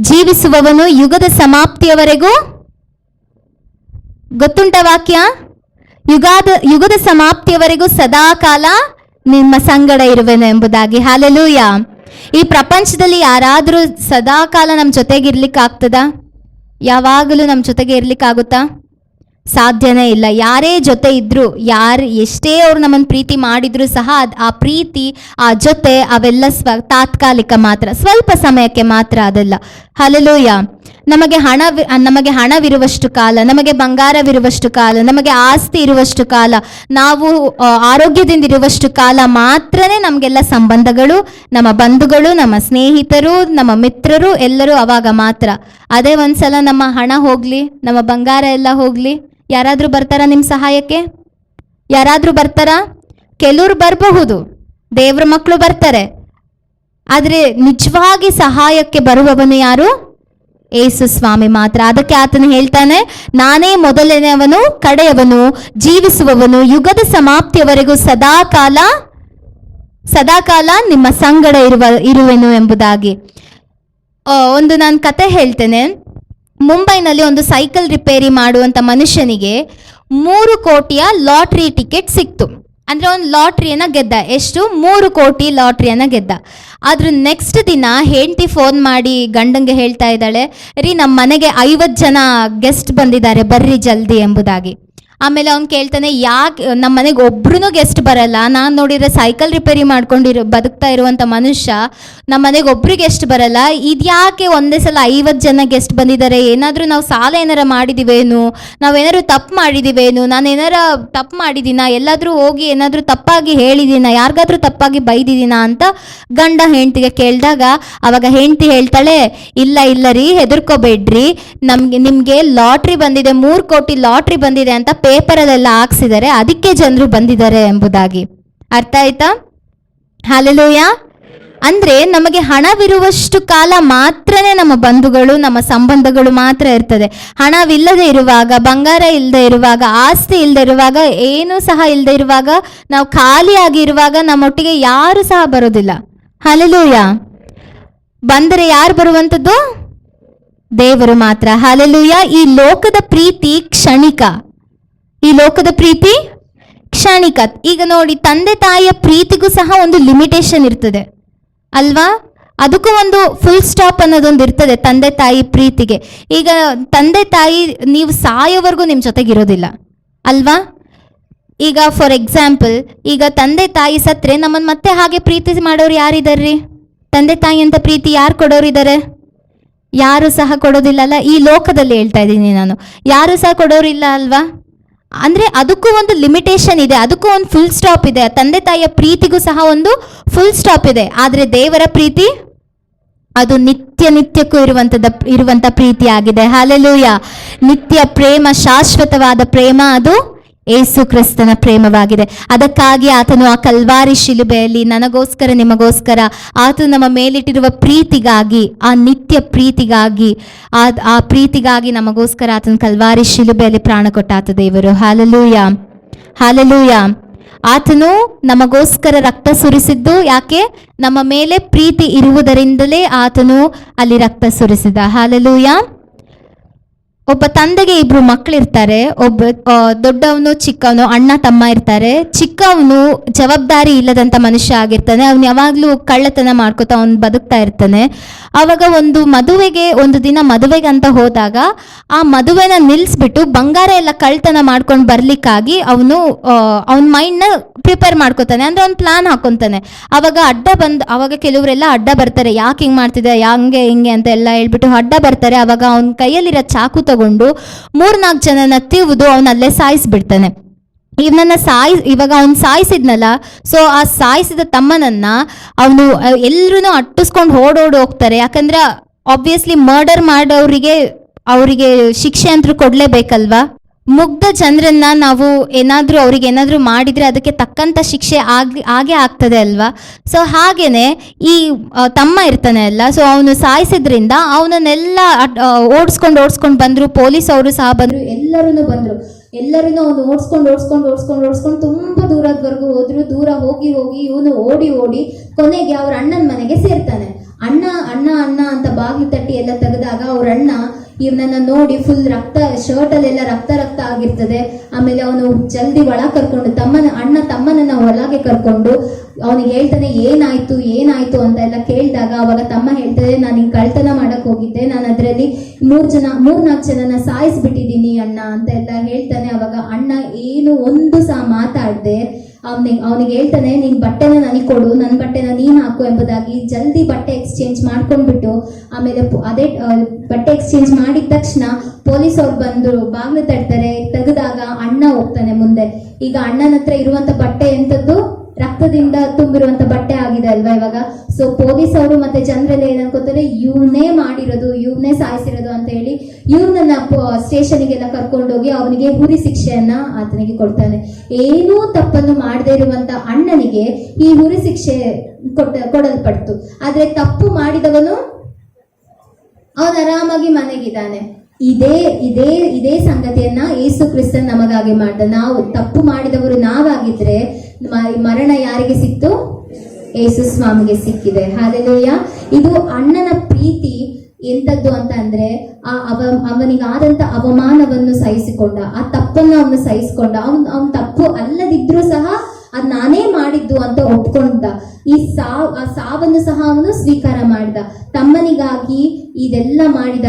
ಜೀವಿಸುವವನು, ಯುಗದ ಸಮಾಪ್ತಿಯವರೆಗೂ. ಗೊತ್ತುಂಟ ವಾಕ್ಯ? ಯುಗದ ಸಮಾಪ್ತಿಯವರೆಗೂ ಸದಾಕಾಲ ನಿಮ್ಮ ಸಂಗಡ ಇರುವೆನು ಎಂಬುದಾಗಿ. ಹಲ್ಲೆಲೂಯಾ. ಈ ಪ್ರಪಂಚದಲ್ಲಿ ಯಾರಾದರೂ ಸದಾಕಾಲ ನಮ್ಮ ಜೊತೆಗೆ ಇರ್ಲಿಕ್ಕಾಗ್ತದಾ? ಯಾವಾಗಲೂ ನಮ್ಮ ಜೊತೆಗೆ ಇರ್ಲಿಕ್ಕಾಗುತ್ತಾ? ಸಾಧ್ಯನೇ ಇಲ್ಲ. ಯಾರೇ ಜೊತೆ ಇದ್ರೂ, ಎಷ್ಟೇ ಅವ್ರು ನಮ್ಮನ್ನು ಪ್ರೀತಿ ಮಾಡಿದ್ರು ಸಹ ಆ ಪ್ರೀತಿ, ಆ ಜೊತೆ ಅವೆಲ್ಲ ತಾತ್ಕಾಲಿಕ ಮಾತ್ರ, ಸ್ವಲ್ಪ ಸಮಯಕ್ಕೆ ಮಾತ್ರ. ಅದೆಲ್ಲ. ಹಲ್ಲೆಲೂಯಾ. ನಮಗೆ ಹಣವಿರುವಷ್ಟು ಕಾಲ, ನಮಗೆ ಬಂಗಾರವಿರುವಷ್ಟು ಕಾಲ, ನಮಗೆ ಆಸ್ತಿ ಇರುವಷ್ಟು ಕಾಲ, ನಾವು ಆರೋಗ್ಯದಿಂದ ಇರುವಷ್ಟು ಕಾಲ ಮಾತ್ರನೇ ನಮಗೆಲ್ಲ ಸಂಬಂಧಗಳು, ನಮ್ಮ ಬಂಧುಗಳು, ನಮ್ಮ ಸ್ನೇಹಿತರು, ನಮ್ಮ ಮಿತ್ರರು ಎಲ್ಲರೂ ಅವಾಗ ಮಾತ್ರ. ಅದೇ ಒಂದ್ಸಲ ನಮ್ಮ ಹಣ ಹೋಗ್ಲಿ, ನಮ್ಮ ಬಂಗಾರ ಎಲ್ಲ ಹೋಗ್ಲಿ, ಯಾರಾದರೂ ಬರ್ತಾರಾ ನಿಮ್ಮ ಸಹಾಯಕ್ಕೆ? ಯಾರಾದರೂ ಬರ್ತಾರಾ? ಕೆಲವ್ರು ಬರಬಹುದು, ದೇವ್ರ ಮಕ್ಕಳು ಬರ್ತಾರೆ. ಆದರೆ ನಿಜವಾಗಿ ಸಹಾಯಕ್ಕೆ ಬರುವವನು ಯಾರು? ಯೇಸು ಸ್ವಾಮಿ ಮಾತ್ರ. ಅದಕ್ಕೆ ಆತನು ಹೇಳ್ತಾನೆ, ನಾನೇ ಮೊದಲನೆಯವನು, ಕಡೆಯವನು, ಜೀವಿಸುವವನು, ಯುಗದ ಸಮಾಪ್ತಿಯವರೆಗೂ ಸದಾಕಾಲ ನಿಮ್ಮ ಸಂಗಡ ಇರುವೆನು ಎಂಬುದಾಗಿ. ಒಂದು ನಾನು ಕತೆ ಹೇಳ್ತೇನೆ. ಮುಂಬೈನಲ್ಲಿ ಒಂದು ಸೈಕಲ್ ರಿಪೇರಿ ಮಾಡುವಂಥ ಮನುಷ್ಯನಿಗೆ 3 ಕೋಟಿಯ ಲಾಟ್ರಿ ಟಿಕೆಟ್ ಸಿಕ್ತು. ಅಂದರೆ ಒಂದು ಲಾಟ್ರಿಯನ್ನು ಗೆದ್ದ. ಎಷ್ಟು? 3 ಕೋಟಿ ಲಾಟ್ರಿಯನ್ನು ಗೆದ್ದ. ಆದ್ರೆ ನೆಕ್ಸ್ಟ್ ದಿನ ಹೆಂಡತಿ ಫೋನ್ ಮಾಡಿ ಗಂಡಂಗೆ ಹೇಳ್ತಾ ಇದ್ದಾಳೆ, ರೀ ನಮ್ಮ ಮನೆಗೆ 50 ಜನ ಗೆಸ್ಟ್ ಬಂದಿದ್ದಾರೆ, ಬರ್ರಿ ಜಲ್ದಿ ಎಂಬುದಾಗಿ. ಆಮೇಲೆ ಅವ್ನು ಕೇಳ್ತಾನೆ, ಯಾಕೆ ನಮ್ಮ ಮನೆಗೆ ಒಬ್ರು ಗೆಸ್ಟ್ ಬರಲ್ಲ? ನಾನು ನೋಡಿದ್ರೆ ಸೈಕಲ್ ರಿಪೇರಿ ಬದುಕ್ತಾ ಇರುವಂಥ ಮನುಷ್ಯ, ನಮ್ಮ ಮನೆಗೆ ಒಬ್ರು ಗೆಸ್ಟ್ ಬರಲ್ಲ, ಇದ್ಯಾಕೆ ಒಂದೇ ಸಲ 50 ಜನ ಗೆಸ್ಟ್ ಬಂದಿದ್ದಾರೆ? ಏನಾದರೂ ನಾವು ಸಾಲ ಏನಾರ ಮಾಡಿದಿವೇನು? ನಾವೇನಾದ್ರು ತಪ್ಪು ಮಾಡಿದಿವೇನು? ನಾನು ಏನಾರ ತಪ್ಪು ಮಾಡಿದ್ದೀನ? ಎಲ್ಲಾದರೂ ಹೋಗಿ ಏನಾದರೂ ತಪ್ಪಾಗಿ ಹೇಳಿದ್ದೀನ? ಯಾರಿಗಾದ್ರೂ ತಪ್ಪಾಗಿ ಬೈದಿದ್ದೀನ ಅಂತ ಗಂಡ ಹೆಂಡ್ತಿಗೆ ಕೇಳಿದಾಗ, ಅವಾಗ ಹೆಂಡ್ತಿ ಹೇಳ್ತಾಳೆ, ಇಲ್ಲ ರೀ, ಹೆದರ್ಕೋಬೇಡ್ರಿ, ನಿಮಗೆ ಲಾಟ್ರಿ ಬಂದಿದೆ, 3 ಕೋಟಿ ಲಾಟ್ರಿ ಬಂದಿದೆ ಅಂತ ಪೇಪರಲ್ಲೆಲ್ಲ ಹಾಕ್ಸಿದ್ದಾರೆ, ಅದಕ್ಕೆ ಜನರು ಬಂದಿದ್ದಾರೆ ಎಂಬುದಾಗಿ. ಅರ್ಥ ಆಯ್ತಾ? ಹಲ್ಲೆಲೂಯಾ. ಅಂದ್ರೆ ನಮಗೆ ಹಣವಿರುವಷ್ಟು ಕಾಲ ಮಾತ್ರನೇ ನಮ್ಮ ಬಂಧುಗಳು, ನಮ್ಮ ಸಂಬಂಧಗಳು ಮಾತ್ರ ಇರ್ತದೆ. ಹಣವಿಲ್ಲದೆ ಇರುವಾಗ, ಬಂಗಾರ ಇಲ್ಲದೆ ಇರುವಾಗ, ಆಸ್ತಿ ಇಲ್ಲದೆ ಇರುವಾಗ, ಏನೂ ಸಹ ಇಲ್ಲದೆ ಇರುವಾಗ, ನಾವು ಖಾಲಿಯಾಗಿ ಇರುವಾಗ ನಮ್ಮೊಟ್ಟಿಗೆ ಯಾರು ಸಹ ಬರೋದಿಲ್ಲ. ಹಲ್ಲೆಲೂಯಾ. ಬಂದರೆ ಯಾರು ಬರುವಂಥದ್ದು? ದೇವರು ಮಾತ್ರ. ಹಲ್ಲೆಲೂಯಾ. ಈ ಲೋಕದ ಪ್ರೀತಿ ಕ್ಷಣಿಕ. ಈಗ ನೋಡಿ, ತಂದೆ ತಾಯಿಯ ಪ್ರೀತಿಗೂ ಸಹ ಒಂದು ಲಿಮಿಟೇಷನ್ ಇರ್ತದೆ ಅಲ್ವಾ? ಅದಕ್ಕೂ ಒಂದು ಫುಲ್ ಸ್ಟಾಪ್ ಅನ್ನೋದೊಂದು ಇರ್ತದೆ ತಂದೆ ತಾಯಿ ಪ್ರೀತಿಗೆ. ಈಗ ತಂದೆ ತಾಯಿ ನೀವು ಸಾಯೋವರೆಗೂ ನಿಮ್ಮ ಜೊತೆಗಿರೋದಿಲ್ಲ ಅಲ್ವಾ? ಈಗ ಫಾರ್ ಎಕ್ಸಾಂಪಲ್, ಈಗ ತಂದೆ ತಾಯಿ ಸತ್ರೆ ನಮ್ಮನ್ನು ಮತ್ತೆ ಹಾಗೆ ಪ್ರೀತಿ ಮಾಡೋರು ಯಾರಿದಾರ್ರಿ? ತಂದೆ ತಾಯಿ ಅಂತ ಪ್ರೀತಿ ಯಾರು ಕೊಡೋರಿದ್ದಾರೆ? ಯಾರು ಸಹ ಕೊಡೋದಿಲ್ಲ ಅಲ್ಲ? ಈ ಲೋಕದಲ್ಲಿ ಹೇಳ್ತಾ ಇದ್ದೀನಿ ನಾನು, ಯಾರು ಸಹ ಕೊಡೋರಿಲ್ಲ ಅಲ್ವಾ? ಅಂದರೆ ಅದಕ್ಕೂ ಒಂದು ಲಿಮಿಟೇಷನ್ ಇದೆ, ಅದಕ್ಕೂ ಒಂದು ಫುಲ್ ಸ್ಟಾಪ್ ಇದೆ. ತಂದೆ ತಾಯಿಯ ಪ್ರೀತಿಗೂ ಸಹ ಒಂದು ಫುಲ್ ಸ್ಟಾಪ್ ಇದೆ. ಆದರೆ ದೇವರ ಪ್ರೀತಿ ಅದು ನಿತ್ಯಕ್ಕೂ ಇರುವಂಥ ಪ್ರೀತಿ ಆಗಿದೆ. ಹಲ್ಲೆಲೂಯಾ. ನಿತ್ಯ ಪ್ರೇಮ, ಶಾಶ್ವತವಾದ ಪ್ರೇಮ ಅದು ಯೇಸು ಕ್ರಿಸ್ತನ ಪ್ರೇಮವಾಗಿದೆ. ಅದಕ್ಕಾಗಿ ಆತನು ಆ ಕಲ್ವಾರಿ ಶಿಲುಬೆಯಲ್ಲಿ ನನಗೋಸ್ಕರ, ನಿಮಗೋಸ್ಕರ, ಆತನು ನಮ್ಮ ಮೇಲಿಟ್ಟಿರುವ ಪ್ರೀತಿಗಾಗಿ, ಆ ನಿತ್ಯ ಪ್ರೀತಿಗಾಗಿ, ಆ ಪ್ರೀತಿಗಾಗಿ ನಮಗೋಸ್ಕರ ಆತನು ಕಲ್ವಾರಿ ಶಿಲುಬೆಯಲ್ಲಿ ಪ್ರಾಣ ಕೊಟ್ಟಾತ ದೇವರು. ಹಲ್ಲೆಲೂಯಾ. ಹಲ್ಲೆಲೂಯಾ. ಆತನು ನಮಗೋಸ್ಕರ ರಕ್ತ ಸುರಿಸಿದ್ದು ಯಾಕೆ? ನಮ್ಮ ಮೇಲೆ ಪ್ರೀತಿ ಇರುವುದರಿಂದಲೇ ಆತನು ಅಲ್ಲಿ ರಕ್ತ ಸುರಿಸಿದ. ಹಲ್ಲೆಲೂಯಾ. ಒಬ್ಬ ತಂದೆಗೆ 2 ಮಕ್ಕಳಿರ್ತಾರೆ. ಒಬ್ಬ ದೊಡ್ಡವನು, ಚಿಕ್ಕವನು, ಅಣ್ಣ ತಮ್ಮ ಇರ್ತಾರೆ. ಚಿಕ್ಕವನು ಜವಾಬ್ದಾರಿ ಇಲ್ಲದಂಥ ಮನುಷ್ಯ ಆಗಿರ್ತಾನೆ. ಅವನು ಯಾವಾಗಲೂ ಕಳ್ಳತನ ಮಾಡ್ಕೋತಾ ಅವನು ಬದುಕ್ತಾ ಇರ್ತಾನೆ. ಆವಾಗ ಒಂದು ದಿನ ಮದುವೆಗೆ ಅಂತ ಹೋದಾಗ ಆ ಮದುವೆನ ನಿಲ್ಲಿಸ್ಬಿಟ್ಟು ಬಂಗಾರ ಎಲ್ಲ ಕಳ್ಳತನ ಮಾಡ್ಕೊಂಡು ಬರ್ಲಿಕ್ಕಾಗಿ ಅವನ ಮೈಂಡ್ನ ಪ್ರಿಪೇರ್ ಮಾಡ್ಕೋತಾನೆ. ಅಂದರೆ ಅವ್ನು ಪ್ಲಾನ್ ಹಾಕೊತಾನೆ. ಅವಾಗ ಕೆಲವರೆಲ್ಲ ಅಡ್ಡ ಬರ್ತಾರೆ, ಯಾಕೆ ಹಿಂಗೆ ಮಾಡ್ತಿದ್ದೆ, ಹಿಂಗೆ ಅಂತ ಎಲ್ಲ ಹೇಳ್ಬಿಟ್ಟು ಅಡ್ಡ ಬರ್ತಾರೆ. ಅವಾಗ ಅವನ ಕೈಯಲ್ಲಿರೋ ಚಾಕು ತಗೊಂಡು 3-4 ಜನನ ತಿವಿದು ಅವನಲ್ಲೇ ಸಾಯಿಸ್ಬಿಡ್ತಾನೆ. ಇವಾಗ ಅವನು ಸಾಯಿಸಿದ್ನಲ್ಲ, ಸೊ ಆ ಸಾಯಿಸಿದ ತಮ್ಮನನ್ನ ಅವನು ಎಲ್ಲರೂ ಅಟ್ಟಿಸ್ಕೊಂಡು ಹೋಗ್ತಾರೆ. ಯಾಕಂದ್ರೆ ಆಬ್ವಿಯಸ್ಲಿ ಮರ್ಡರ್ ಮಾಡೋರಿಗೆ ಅವರಿಗೆ ಶಿಕ್ಷೆ ಅಂತೂ ಕೊಡಲೇಬೇಕಲ್ವಾ? ಮುಗ್ಧ ಜನರನ್ನ ನಾವು ಅವ್ರಿಗೆ ಏನಾದರೂ ಮಾಡಿದರೆ ಅದಕ್ಕೆ ತಕ್ಕಂಥ ಶಿಕ್ಷೆ ಆಗೇ ಆಗ್ತದೆ ಅಲ್ವಾ. ಸೊ ಹಾಗೇನೆ ಈ ತಮ್ಮ ಇರ್ತಾನೆ ಅಲ್ಲ, ಸೊ ಅವನು ಸಾಯಿಸಿದ್ರಿಂದ ಅವನನ್ನೆಲ್ಲ ಓಡಿಸ್ಕೊಂಡು ಬಂದರು. ಪೊಲೀಸ್ ಅವರು ಸಹ ಬಂದರು, ಎಲ್ಲರೂ ಬಂದರು. ಎಲ್ಲರೂ ಅವನು ಓಡಿಸ್ಕೊಂಡು ತುಂಬ ದೂರದವರೆಗೂ ಹೋದ್ರು. ದೂರ ಹೋಗಿ ಇವನು ಓಡಿ ಕೊನೆಗೆ ಅವ್ರ ಅಣ್ಣನ ಮನೆಗೆ ಸೇರ್ತಾನೆ. ಅಣ್ಣ ಅಂತ ಬಾಗಿಲು ತಟ್ಟಿ ಎಲ್ಲ ತೆಗೆದಾಗ ಅವ್ರ ಅಣ್ಣ ಇವನನ್ನ ನೋಡಿ ಫುಲ್ ರಕ್ತ, ಶರ್ಟ್ ಅಲ್ಲೆಲ್ಲ ರಕ್ತ ಆಗಿರ್ತದೆ. ಆಮೇಲೆ ಅವನು ಜಲ್ದಿ ಒಳ ಕರ್ಕೊಂಡು ತಮ್ಮನನ್ನ ಒಳಗೆ ಕರ್ಕೊಂಡು ಅವನಿಗೆ ಹೇಳ್ತಾನೆ ಏನಾಯ್ತು ಅಂತ ಎಲ್ಲ ಕೇಳಿದಾಗ ಅವಾಗ ತಮ್ಮ ಹೇಳ್ತಾರೆ, ನಾನು ಈಗ ಕಳ್ತನ ಮಾಡಕ್ ಹೋಗಿದ್ದೆ, ನಾನು ಅದರಲ್ಲಿ 3-4 ಜನನ ಸಾಯಿಸ್ಬಿಟ್ಟಿದ್ದೀನಿ ಅಣ್ಣ ಅಂತ ಎಲ್ಲ ಹೇಳ್ತಾನೆ. ಅವಾಗ ಅಣ್ಣ ಏನು ಒಂದು ಸಹ ಮಾತಾಡದೆ ಅವನಿಗೆ ಹೇಳ್ತಾನೆ, ನಿನ್ ಬಟ್ಟೆನ ನನಗೆ ಕೊಡು, ನನ್ನ ಬಟ್ಟೆನ ನೀನ್ ಹಾಕು ಎಂಬುದಾಗಿ ಜಲ್ದಿ ಬಟ್ಟೆ ಎಕ್ಸ್ಚೇಂಜ್ ಮಾಡ್ಕೊಂಡ್ಬಿಟ್ಟು ಆಮೇಲೆ ಅದೇ ಬಟ್ಟೆ ಎಕ್ಸ್ಚೇಂಜ್ ಮಾಡಿದ ತಕ್ಷಣ ಪೊಲೀಸ್ ಅವ್ರು ಬಂದು ಬಾಗ್ಲು ತಡ್ತಾರೆ. ತೆಗೆದಾಗ ಅಣ್ಣ ಹೋಗ್ತಾನೆ ಮುಂದೆ. ಈಗ ಅಣ್ಣನ ಹತ್ರ ಇರುವಂತ ಬಟ್ಟೆ ಎಂತದ್ದು, ರಕ್ತದಿಂದ ತುಂಬಿರುವಂತ ಬಟ್ಟೆ ಆಗಿದೆ ಅಲ್ವಾ ಇವಾಗ. ಸೊ ಪೊಲೀಸ್ ಅವರು ಮತ್ತೆ ಜನರೆಲ್ಲ ಏನ್ ಅನ್ಕೋತಾರೆ, ಇವನೇ ಸಾಯಿಸಿರೋದು ಅಂತ ಹೇಳಿ ಇವನನ್ನ ಸ್ಟೇಷನ್ಗೆಲ್ಲ ಕರ್ಕೊಂಡೋಗಿ ಅವನಿಗೆ ಹುರಿ ಶಿಕ್ಷೆಯನ್ನ ಆತನಿಗೆ ಕೊಡ್ತಾನೆ. ಏನೂ ತಪ್ಪನ್ನು ಮಾಡದೇ ಇರುವಂತ ಅಣ್ಣನಿಗೆ ಈ ಹುರಿ ಶಿಕ್ಷೆ ಕೊಡಲ್ಪಡ್ತು. ಆದ್ರೆ ತಪ್ಪು ಮಾಡಿದವನು ಅವನು ಆರಾಮಾಗಿ ಮನೆಗಿದ್ದಾನೆ. ಇದೇ ಸಂಗತಿಯನ್ನ ಯೇಸು ಕ್ರಿಸ್ತನ್ ನಮಗಾಗಿ ಮಾಡ್ದ. ನಾವು ತಪ್ಪು ಮಾಡಿದವರು ನಾವಾಗಿದ್ರೆ ಮರಣ ಯಾರಿಗೆ ಸಿಕ್ತು? ಯೇಸು ಸ್ವಾಮಿಗೆ ಸಿಕ್ಕಿದೆ. ಹಾಲೆಲೂಯಾ. ಇದು ಅಣ್ಣನ ಪ್ರೀತಿ ಎಂತದ್ದು ಅಂತ ಅಂದ್ರೆ ಅವನಿಗಾದಂತ ಅವಮಾನವನ್ನು ಸಹಿಸಿಕೊಂಡ, ಆ ತಪ್ಪನ್ನು ಅವನು ಸಹಿಸಿಕೊಂಡ. ಅವನ್ ತಪ್ಪು ಅಲ್ಲದಿದ್ರು ಸಹ ಅದ್ ನಾನೇ ಮಾಡಿದ್ದು ಅಂತ ಒಪ್ಕೊಂಡ. ಆ ಸಾವನ್ನು ಸಹ ಅವನು ಸ್ವೀಕಾರ ಮಾಡಿದ. ತಮ್ಮನಿಗಾಗಿ ಇದೆಲ್ಲ ಮಾಡಿದ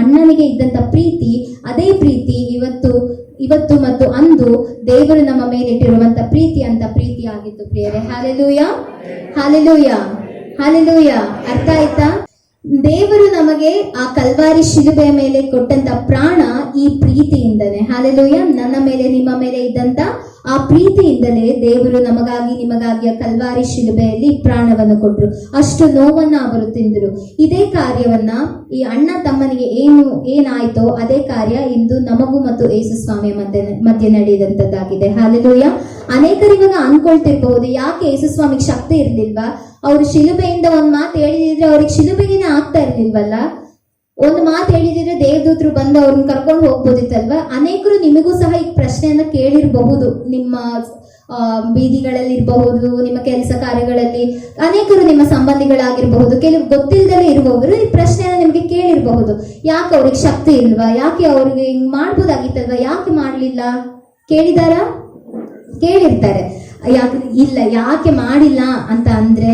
ಅಣ್ಣನಿಗೆ ಇದ್ದಂತ ಪ್ರೀತಿ, ಅದೇ ಪ್ರೀತಿ ಇವತ್ತು ಮತ್ತು ಅಂದು ದೇವರು ನಮ್ಮ ಮೇಲೆ ಇಟ್ಟಿರುವಂತ ಪ್ರೀತಿ ಅಂತ ಪ್ರೀತಿ ಆಗಿತ್ತು ಪ್ರಿಯರೇ. Hallelujah, hallelujah, hallelujah. ಅರ್ಥ ಆಯ್ತಾ? ದೇವರು ನಮಗೆ ಆ ಕಲ್ವಾರಿ ಶಿಲುಬೆಯ ಮೇಲೆ ಕೊಟ್ಟಂತ ಪ್ರಾಣ ಈ ಪ್ರೀತಿಯಿಂದಲೇ. ಹಾಲೆಲೂಯಾ. ನನ್ನ ಮೇಲೆ ನಿಮ್ಮ ಮೇಲೆ ಇದ್ದಂತ ಆ ಪ್ರೀತಿಯಿಂದಲೇ ದೇವರು ನಿಮಗಾಗಿ ಆ ಕಲ್ವಾರಿ ಶಿಲುಬೆಯಲ್ಲಿ ಪ್ರಾಣವನ್ನು ಕೊಟ್ಟರು. ಅಷ್ಟು ನೋವನ್ನ ಅವರು ತಿಂದರು. ಇದೇ ಕಾರ್ಯವನ್ನ ಈ ಅಣ್ಣ ತಮ್ಮನಿಗೆ ಏನಾಯ್ತೋ ಅದೇ ಕಾರ್ಯ ಇಂದು ನಮಗೂ ಮತ್ತು ಯೇಸು ಸ್ವಾಮಿಯ ಮಧ್ಯೆ ನಡೆಯುವಂತದ್ದಾಗಿದೆ. ಹಾಲೆಲೂಯಾ. ಅನೇಕರು ಇವಾಗ ಅನ್ಕೊಳ್ತಿರ್ಬಹುದು, ಯಾಕೆ ಯೇಸು ಸ್ವಾಮಿಗೆ ಶಕ್ತಿ ಇರ್ಲಿಲ್ವಾ? ಅವ್ರು ಶಿಲುಬೆಯಿಂದ ಒಂದ್ ಮಾತು ಹೇಳಿದ್ರೆ ಅವ್ರಿಗೆ ಶಿಲುಬೆಗಿನ ಆಗ್ತಾ ಇರ್ಲಿಲ್ವಲ್ಲ? ಒಂದು ಮಾತು ಹೇಳಿದ್ರೆ ದೇವದೂತರು ಬಂದು ಅವ್ರನ್ನ ಕರ್ಕೊಂಡು ಹೋಗ್ಬೋದಿತ್ತಲ್ವಾ? ಅನೇಕರು ನಿಮಗೂ ಸಹ ಈ ಪ್ರಶ್ನೆಯನ್ನ ಕೇಳಿರಬಹುದು. ನಿಮ್ಮ ಬೀದಿಗಳಲ್ಲಿ ಇರಬಹುದು, ನಿಮ್ಮ ಕೆಲಸ ಕಾರ್ಯಗಳಲ್ಲಿ, ಅನೇಕರು ನಿಮ್ಮ ಸಂಬಂಧಿಗಳಾಗಿರಬಹುದು, ಕೆಲವು ಗೊತ್ತಿಲ್ಲದಲ್ಲೇ ಇರುವವರು ಈ ಪ್ರಶ್ನೆಯನ್ನ ನಿಮ್ಗೆ ಕೇಳಿರಬಹುದು. ಯಾಕೆ ಅವ್ರಿಗೆ ಶಕ್ತಿ ಇಲ್ವಾ? ಯಾಕೆ ಅವ್ರಿಗೆ ಹಿಂಗ್ ಮಾಡ್ಬೋದಾಗಿತ್ತಲ್ವಾ? ಯಾಕೆ ಮಾಡ್ಲಿಲ್ಲ? ಕೇಳಿರ್ತಾರೆ. ಯಾಕೆ ಮಾಡಿಲ್ಲ ಅಂತ ಅಂದ್ರೆ,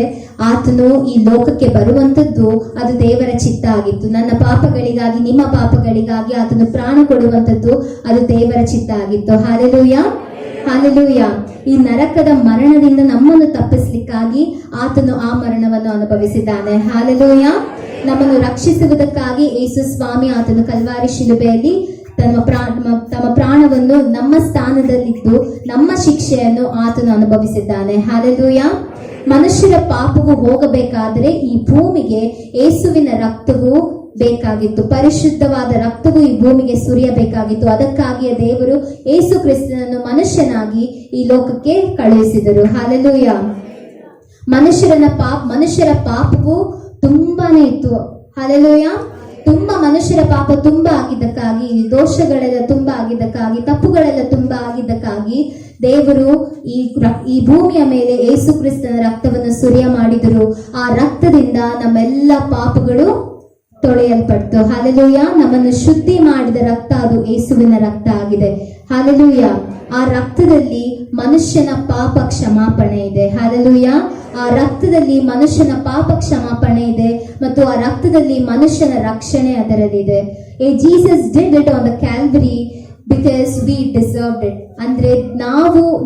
ಆತನು ಈ ಲೋಕಕ್ಕೆ ಬರುವಂತದ್ದು ಅದು ದೇವರ ಚಿತ್ತ ಆಗಿತ್ತು. ನನ್ನ ಪಾಪಗಳಿಗಾಗಿ, ನಿಮ್ಮ ಪಾಪಗಳಿಗಾಗಿ ಆತನು ಪ್ರಾಣ ಕೊಡುವಂತದ್ದು ಅದು ದೇವರ ಚಿತ್ತ ಆಗಿತ್ತು. Hallelujah, hallelujah. ಈ ನರಕದ ಮರಣದಿಂದ ನಮ್ಮನ್ನು ತಪ್ಪಿಸ್ಲಿಕ್ಕಾಗಿ ಆತನು ಆ ಮರಣವನ್ನು ಅನುಭವಿಸಿದ್ದಾನೆ. ಹಾಲೆಲೂಯಾ. ನಮ್ಮನ್ನು ರಕ್ಷಿಸುವುದಕ್ಕಾಗಿ ಯೇಸು ಸ್ವಾಮಿ ಆತನು ಕಲ್ವಾರಿ ಶಿಲುಬೆಯಲ್ಲಿ ತಮ್ಮ ಪ್ರಾಣವನ್ನು ನಮ್ಮ ಸ್ಥಾನದಲ್ಲಿದ್ದು ನಮ್ಮ ಶಿಕ್ಷೆಯನ್ನು ಆತನು ಅನುಭವಿಸಿದ್ದಾನೆ. ಹಾಲೆಲೂಯಾ. ಮನುಷ್ಯರ ಪಾಪವು ಹೋಗಬೇಕಾದರೆ ಈ ಭೂಮಿಗೆ ಯೇಸುವಿನ ರಕ್ತವು ಬೇಕಾಗಿತ್ತು. ಪರಿಶುದ್ಧವಾದ ರಕ್ತವು ಈ ಭೂಮಿಗೆ ಸುರಿಯಬೇಕಾಗಿತ್ತು. ಅದಕ್ಕಾಗಿಯೇ ದೇವರು ಯೇಸು ಕ್ರಿಸ್ತನನ್ನು ಮನುಷ್ಯನಾಗಿ ಈ ಲೋಕಕ್ಕೆ ಕಳುಹಿಸಿದರು. ಹಾಲೆಲೂಯಾ. ಮನುಷ್ಯರ ಪಾಪವು ತುಂಬಾನೇ ಇತ್ತು. ಹಾಲೆಲೂಯಾ. ಮನುಷ್ಯರ ಪಾಪ ತುಂಬಾ ಆಗಿದ್ದಕ್ಕಾಗಿ, ದೋಷಗಳೆಲ್ಲ ತುಂಬಾ ಆಗಿದ್ದಕ್ಕಾಗಿ, ತಪ್ಪುಗಳೆಲ್ಲ ತುಂಬಾ ಆಗಿದ್ದಕ್ಕಾಗಿ ದೇವರು ಈ ಭೂಮಿಯ ಮೇಲೆ ಯೇಸು ಕ್ರಿಸ್ತನ ರಕ್ತವನ್ನು ಸುರಿಯ ಮಾಡಿದರು. ಆ ರಕ್ತದಿಂದ ನಮ್ಮೆಲ್ಲ ಪಾಪಗಳು ತೊಳೆಯಲ್ಪಡ್ತು. ಹಾಲೆಲೂಯಾ. ನಮ್ಮನ್ನು ಶುದ್ಧಿ ಮಾಡಿದ ರಕ್ತ ಅದು ಯೇಸುವಿನ ರಕ್ತ ಆಗಿದೆ. ಹಾಲೆಲೂಯಾ. ಆ ರಕ್ತದಲ್ಲಿ ಮನುಷ್ಯನ ಪಾಪ ಕ್ಷಮಾಪಣೆ ಇದೆ. ಹಾಲೆಲೂಯಾ. ಆ ರಕ್ತದಲ್ಲಿ ಮನುಷ್ಯನ ಪಾಪ ಕ್ಷಮಾಪಣೆ ಇದೆ ಮತ್ತು ಆ ರಕ್ತದಲ್ಲಿ ಮನುಷ್ಯನ ರಕ್ಷಣೆ ಅದರಲ್ಲಿದೆ. Jesus did it on the Calvary because we deserved it. ಅಂದ್ರೆ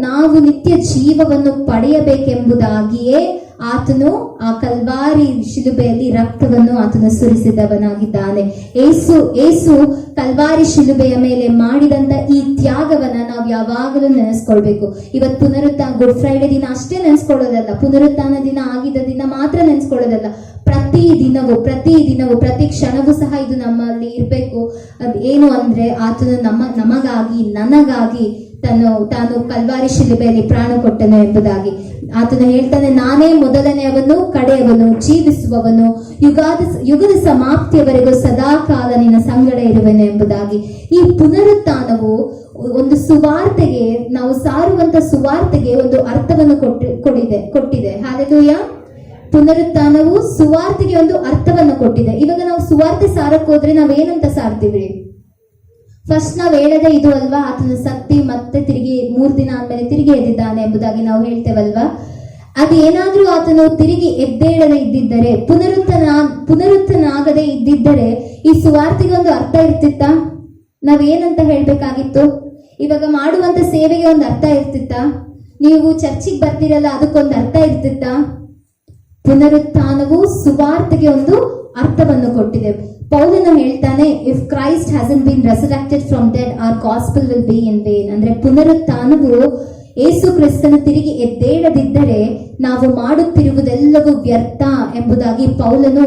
ನಾವು ನಿತ್ಯ ಜೀವವನ್ನು ಪಡೆಯಬೇಕೆಂಬುದಾಗಿಯೇ ಆತನು ಆ ಕಲ್ವಾರಿ ಶಿಲುಬೆಯಲ್ಲಿ ರಕ್ತವನ್ನು ಆತನು ಸುರಿಸಿದವನಾಗಿದ್ದಾನೆ. ಏಸು ಕಲ್ವಾರಿ ಶಿಲುಬೆಯ ಮೇಲೆ ಮಾಡಿದಂತ ಈ ತ್ಯಾಗವನ್ನ ನಾವು ಯಾವಾಗಲೂ ನೆನೆಸ್ಕೊಳ್ಬೇಕು. ಇವತ್ತು ಗುಡ್ ಫ್ರೈಡೆ ದಿನ ಅಷ್ಟೇ ನೆನೆಸ್ಕೊಳ್ಳೋದಲ್ಲ, ಪುನರುತ್ಥಾನ ದಿನ ಆಗಿದ್ದ ದಿನ ಮಾತ್ರ ನೆನೆಸ್ಕೊಳ್ಳೋದಲ್ಲ, ಪ್ರತಿ ದಿನವೂ ಪ್ರತಿ ಕ್ಷಣವೂ ಸಹ ಇದು ನಮ್ಮಲ್ಲಿ ಇರ್ಬೇಕು. ಏನು ಅಂದ್ರೆ ಆತನು ನಮಗಾಗಿ ನನಗಾಗಿ ತಾನು ಕಲ್ವಾರಿ ಶಿಲುಬೆಯಲ್ಲಿ ಪ್ರಾಣ ಕೊಟ್ಟನು ಎಂಬುದಾಗಿ ಆತನು ಹೇಳ್ತಾನೆ. ನಾನೇ ಮೊದಲನೆಯವನು, ಕಡೆಯವನು, ಜೀವಿಸುವವನು, ಯುಗದ ಸಮಾಪ್ತಿಯವರೆಗೂ ಸದಾ ಕಾಲ ನಿನ್ನ ಸಂಗಡ ಇರುವೆನು ಎಂಬುದಾಗಿ. ಈ ಪುನರುತ್ಥಾನವು ಒಂದು ಸುವಾರ್ತೆಗೆ, ನಾವು ಸಾರುವಂತ ಸುವಾರ್ತೆಗೆ ಒಂದು ಅರ್ಥವನ್ನು ಕೊಟ್ಟಿದೆ. ಹಾಲೆಲೂಯ. ಪುನರುತ್ಥಾನವು ಸುವಾರ್ತೆಗೆ ಒಂದು ಅರ್ಥವನ್ನು ಕೊಟ್ಟಿದೆ. ಇವಾಗ ನಾವು ಸುವಾರ್ತೆ ಸಾರಕ್ಕೆ ಹೋದ್ರೆ ನಾವೇನಂತ ಸಾರ್ತೀವಿ? ಫಸ್ಟ್ ನಾವು ಹೇಳದೆ ಇದು ಅಲ್ವಾ, ಆತನ ಸತ್ತಿ ಮತ್ತೆ ತಿರುಗಿ 3 ದಿನ ಆದ್ಮೇಲೆ ತಿರುಗಿ ಎದ್ದಿದ್ದಾನೆ ಎಂಬುದಾಗಿ ನಾವು ಹೇಳ್ತೇವಲ್ವಾ. ಅದೇನಾದ್ರೂ ಆತನು ತಿರುಗಿ ಎದ್ದೇಳದೆ ಇದ್ದಿದ್ದರೆ, ಪುನರುತ್ಥಾನ ಆಗದೆ ಇದ್ದಿದ್ದರೆ ಈ ಸುವಾರ್ತೆಗೆ ಒಂದು ಅರ್ಥ ಇರ್ತಿತ್ತಾ? ನಾವೇನಂತ ಹೇಳ್ಬೇಕಾಗಿತ್ತು? ಇವಾಗ ಮಾಡುವಂತ ಸೇವೆಗೆ ಒಂದು ಅರ್ಥ ಇರ್ತಿತ್ತಾ? ನೀವು ಚರ್ಚಿಗೆ ಬರ್ತಿರಲ್ಲ, ಅದಕ್ಕೊಂದು ಅರ್ಥ ಇರ್ತಿತ್ತಾ? ಪುನರುತ್ಥಾನವು ಸುವಾರ್ತೆಗೆ ಒಂದು ಅರ್ಥವನ್ನು ಕೊಟ್ಟಿದೆ. ಪೌಲನು ಹೇಳ್ತಾನೆ, if Christ hasn't been resurrected from dead our gospel will be in vain. ಅಂದ್ರೆ ಪುನರುತ್ಥಾನವು ಯೇಸು ಕ್ರಿಸ್ತನು ತಿರುಗಿ ಎದ್ದೇಳದಿದ್ದರೆ ನಾವು ಮಾಡುತ್ತಿರುವುದೆಲ್ಲವೂ ವ್ಯರ್ಥ ಎಂಬುದಾಗಿ ಪೌಲನು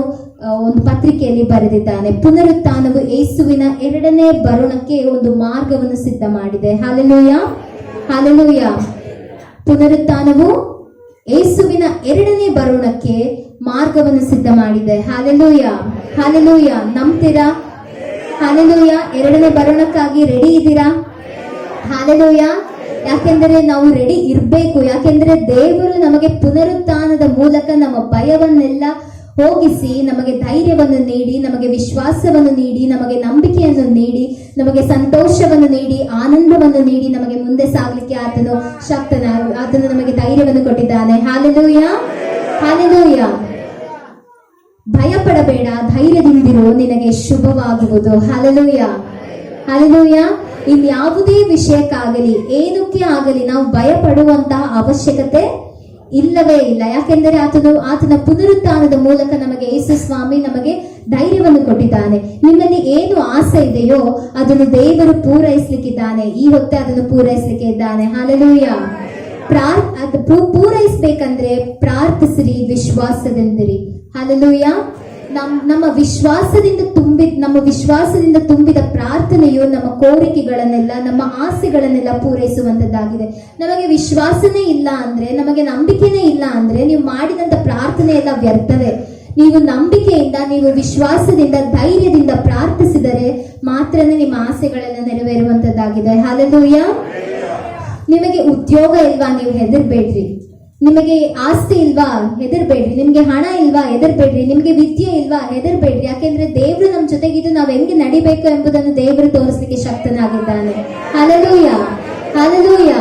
ಒಂದು ಪತ್ರಿಕೆಯಲ್ಲಿ ಬರೆದಿದ್ದಾನೆ. ಪುನರುತ್ಥಾನವು ಯೇಸುವಿನ 2ನೇ ಬರುಣಕ್ಕೆ ಒಂದು ಮಾರ್ಗವನ್ನು ಸಿದ್ಧ ಮಾಡಿದೆ. Hallelujah, hallelujah. ಪುನರುತ್ಥಾನವು ಯೇಸುವಿನ 2ನೇ ಬರುಣಕ್ಕೆ ಮಾರ್ಗವನ್ನು ಸಿದ್ಧ ಮಾಡಿದೆ. Hallelujah, hallelujah. ನಂಬ್ತೀರಾ? ಹಾಲೆಲೂಯ. 2ನೇ ಬರುಣಕ್ಕಾಗಿ ರೆಡಿ ಇದ್ದೀರಾ? ಹಾಲೆಲೂಯ. ಯಾಕೆಂದರೆ ನಾವು ರೆಡಿ ಇರಬೇಕು. ಯಾಕೆಂದ್ರೆ ದೇವರು ನಮಗೆ ಪುನರುತ್ಥಾನದ ಮೂಲಕ ನಮ್ಮ ಭಯವನ್ನೆಲ್ಲ ಹೋಗಿಸಿ, ನಮಗೆ ಧೈರ್ಯವನ್ನು ನೀಡಿ, ನಮಗೆ ವಿಶ್ವಾಸವನ್ನು ನೀಡಿ, ನಮಗೆ ನಂಬಿಕೆಯನ್ನು ನೀಡಿ, ನಮಗೆ ಸಂತೋಷವನ್ನು ನೀಡಿ, ಆನಂದವನ್ನು ನೀಡಿ, ನಮಗೆ ಮುಂದೆ ಸಾಗಲಿಕ್ಕೆ ಆತನು ನಮಗೆ ಧೈರ್ಯವನ್ನು ಕೊಟ್ಟಿದ್ದಾನೆ. Hallelujah, hallelujah. ಭಯ ಪಡಬೇಡ, ಧೈರ್ಯದಿಂದಿರು, ನಿನಗೆ ಶುಭವಾಗುವುದು. Hallelujah, hallelujah. ಇನ್ಯಾವುದೇ ವಿಷಯಕ್ಕಾಗಲಿ, ಏನಕ್ಕೆ ಆಗಲಿ ನಾವು ಭಯ ಪಡುವಂತಹ ಅವಶ್ಯಕತೆ ಇಲ್ಲವೇ ಇಲ್ಲ. ಯಾಕೆಂದರೆ ಆತನ ಪುನರುತ್ಥಾನದ ಮೂಲಕ ನಮಗೆ ಯೇಸು ಸ್ವಾಮಿ ನಮಗೆ ಧೈರ್ಯವನ್ನು ಕೊಟ್ಟಿದ್ದಾನೆ. ನಿಮ್ಮಲ್ಲಿ ಏನು ಆಸೆ ಇದೆಯೋ ಅದನ್ನು ದೇವರು ಪೂರೈಸಲಿಕ್ಕಿದ್ದಾನೆ. ಈ ಹೊತ್ತೆ ಅದನ್ನು ಪೂರೈಸಲಿಕ್ಕೆ ಇದ್ದಾನೆ. ಹಾಲೆಲೂಯ. ಪೂರೈಸಬೇಕಂದ್ರೆ ಪ್ರಾರ್ಥಿಸಿರಿ, ವಿಶ್ವಾಸದಿಂದಿರಿ. ಹಾಲೆಲೂಯ. ನಮ್ಮ ವಿಶ್ವಾಸದಿಂದ ತುಂಬಿದ ಪ್ರಾರ್ಥನೆಯು ನಮ್ಮ ಕೋರಿಕೆಗಳನ್ನೆಲ್ಲ, ನಮ್ಮ ಆಸೆಗಳನ್ನೆಲ್ಲ ಪೂರೈಸುವಂತದ್ದಾಗಿದೆ. ನಮಗೆ ವಿಶ್ವಾಸನೇ ಇಲ್ಲ ಅಂದ್ರೆ, ನಮಗೆ ನಂಬಿಕೆನೇ ಇಲ್ಲ ಅಂದ್ರೆ ನೀವು ಮಾಡಿದಂತ ಪ್ರಾರ್ಥನೆ ಎಲ್ಲ ವ್ಯರ್ಥವೇ. ನೀವು ನಂಬಿಕೆಯಿಂದ, ನೀವು ವಿಶ್ವಾಸದಿಂದ, ಧೈರ್ಯದಿಂದ ಪ್ರಾರ್ಥಿಸಿದರೆ ಮಾತ್ರನೇ ನಿಮ್ಮ ಆಸೆಗಳೆಲ್ಲ ನೆರವೇರುವಂತದ್ದಾಗಿದೆ. ಹಾಲೆಲೂಯ. ನಿಮಗೆ ಉದ್ಯೋಗ ಇಲ್ವಾ? ನೀವು ಹೆದರ್ಬೇಡ್ರಿ. ನಿಮಗೆ ಆಸ್ತಿ ಇಲ್ವಾ? ಹೆದರ್ಬೇಡ್ರಿ. ನಿಮ್ಗೆ ಹಣ ಇಲ್ವಾ? ಹೆದರ್ಬೇಡ್ರಿ. ನಿಮ್ಗೆ ವಿದ್ಯೆ ಇಲ್ವಾ? ಹೆದರ್ಬೇಡ್ರಿ. ಯಾಕೆಂದ್ರೆ ದೇವರು ನಮ್ಮ ಜೊತೆಗಿದ್ದು ನಾವು ಹೆಂಗೆ ನಡಿಬೇಕು ಎಂಬುದನ್ನು ದೇವರು ತೋರಿಸಲಿಕ್ಕೆ ಶಕ್ತನಾಗಿದ್ದಾನೆ. Hallelujah, hallelujah,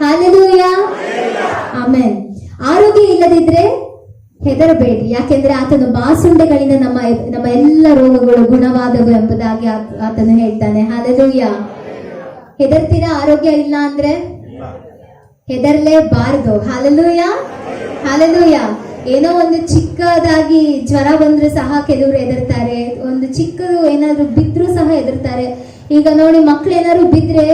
hallelujah. ಆಮೆನ್. ಆರೋಗ್ಯ ಇಲ್ಲದಿದ್ರೆ ಹೆದರಬೇಡ್ರಿ. ಯಾಕೆಂದ್ರೆ ಆತನು ಬಾಸುಂಡೆಗಳಿಂದ ನಮ್ಮ ಎಲ್ಲ ರೋಗಗಳು ಗುಣವಾದವು ಎಂಬುದಾಗಿ ಆತನು ಹೇಳ್ತಾನೆ. ಹಾಲೆಲೂಯ. ಹೆದರ್ತೀರಾ? ಆರೋಗ್ಯ ಇಲ್ಲ ಅಂದ್ರೆ ಹೆದರ್ಲೇಬಾರದು. Hallelujah, hallelujah. ಏನೋ ಒಂದು ಚಿಕ್ಕದಾಗಿ ಜ್ವರ ಬಂದ್ರು ಸಹ ಕೆಲವರು ಹೆದರ್ತಾರೆ. ಒಂದು ಚಿಕ್ಕದು ಏನಾದ್ರು ಬಿದ್ರು ಸಹ ಹೆದರ್ತಾರೆ. ಈಗ ನೋಡಿ, ಮಕ್ಳು ಏನಾದ್ರು ಬಿದ್ರೆ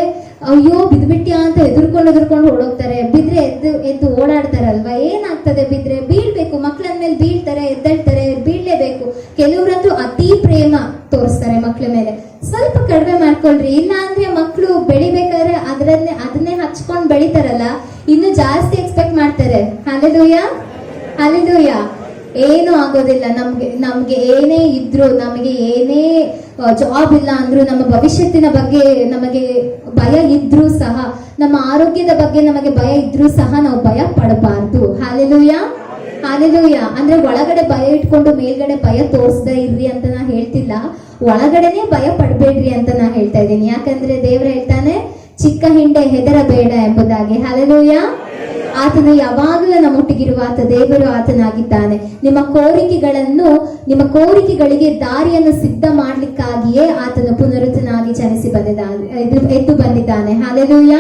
ಅಯ್ಯೋ ಬಿದ್ಬಿಟ್ಯಾ ಅಂತ ಎದುರ್ಕೊಂಡು ಓಡೋಗ್ತಾರೆ. ಬಿದ್ರೆ ಎದ್ದು ಓಡಾಡ್ತಾರಲ್ವಾ. ಏನಾಗ್ತದೆ ಬಿದ್ರೆ? ಬೀಳ್ಬೇಕು. ಮಕ್ಳ ಮೇಲೆ ಬೀಳ್ತಾರೆ, ಎದ್ದೇಳ್ತಾರೆ, ಬೀಳ್ಲೇಬೇಕು. ಕೆಲವರಂತೂ ಅತಿ ಪ್ರೇಮ ತೋರಿಸ್ತಾರೆ ಮಕ್ಳ ಮೇಲೆ. ಸ್ವಲ್ಪ ಕಡಿಮೆ ಮಾಡ್ಕೊಳ್ರಿ. ಇಲ್ಲ ಅಂದ್ರೆ ಮಕ್ಳು ಬೆಳಿಬೇಕಾದ್ರೆ ಅದನ್ನೇ ಹಚ್ಕೊಂಡು ಬೆಳಿತಾರಲ್ಲ, ಇನ್ನು ಜಾಸ್ತಿ ಎಕ್ಸ್ಪೆಕ್ಟ್ ಮಾಡ್ತಾರೆ. Hallelujah, hallelujah. ಏನು ಆಗೋದಿಲ್ಲ. ನಮ್ಗೆ ಏನೇ ಇದ್ರು, ನಮಗೆ ಏನೇ ಜಾಬ್ ಇಲ್ಲ ಅಂದ್ರು, ನಮ್ಮ ಭವಿಷ್ಯತ್ತಿನ ಬಗ್ಗೆ ನಮಗೆ ಭಯ ಇದ್ರೂ ಸಹ, ನಮ್ಮ ಆರೋಗ್ಯದ ಬಗ್ಗೆ ನಮಗೆ ಭಯ ಇದ್ರೂ ಸಹ ನಾವು ಭಯ ಪಡಬಾರ್ದು. Hallelujah, hallelujah. ಅಂದ್ರೆ ಒಳಗಡೆ ಭಯ ಇಟ್ಕೊಂಡು ಮೇಲ್ಗಡೆ ಭಯ ತೋರಿಸದೇ ಇರ್ರಿ ಅಂತ ನಾ ಹೇಳ್ತಿಲ್ಲ. ಒಳಗಡೆನೆ ಭಯ ಪಡಬೇಡ್ರಿ ಅಂತ ನಾ ಹೇಳ್ತಾ ಇದ್ದೀನಿ. ಯಾಕಂದ್ರೆ ದೇವ್ರು ಹೇಳ್ತಾನೆ, ಚಿಕ್ಕ ಹಿಂಡೆ ಹೆದರಬೇಡ ಎಂಬುದಾಗಿ. ಹಾಲೆಲೂಯ. ಆತನು ಯಾವಾಗಲೂ ನಮ್ಮೊಟ್ಟಿಗಿರುವ ಆತ ದೇವರು ಆತನಾಗಿದ್ದಾನೆ. ನಿಮ್ಮ ಕೋರಿಕೆಗಳಿಗೆ ದಾರಿಯನ್ನು ಸಿದ್ಧ ಮಾಡ್ಲಿಕ್ಕಾಗಿಯೇ ಆತನು ಪುನರುತ್ಥಾನಾಗಿ ಎದ್ದು ಬಂದಿದ್ದಾನೆ. ಹಾಲೆಲೂಯ.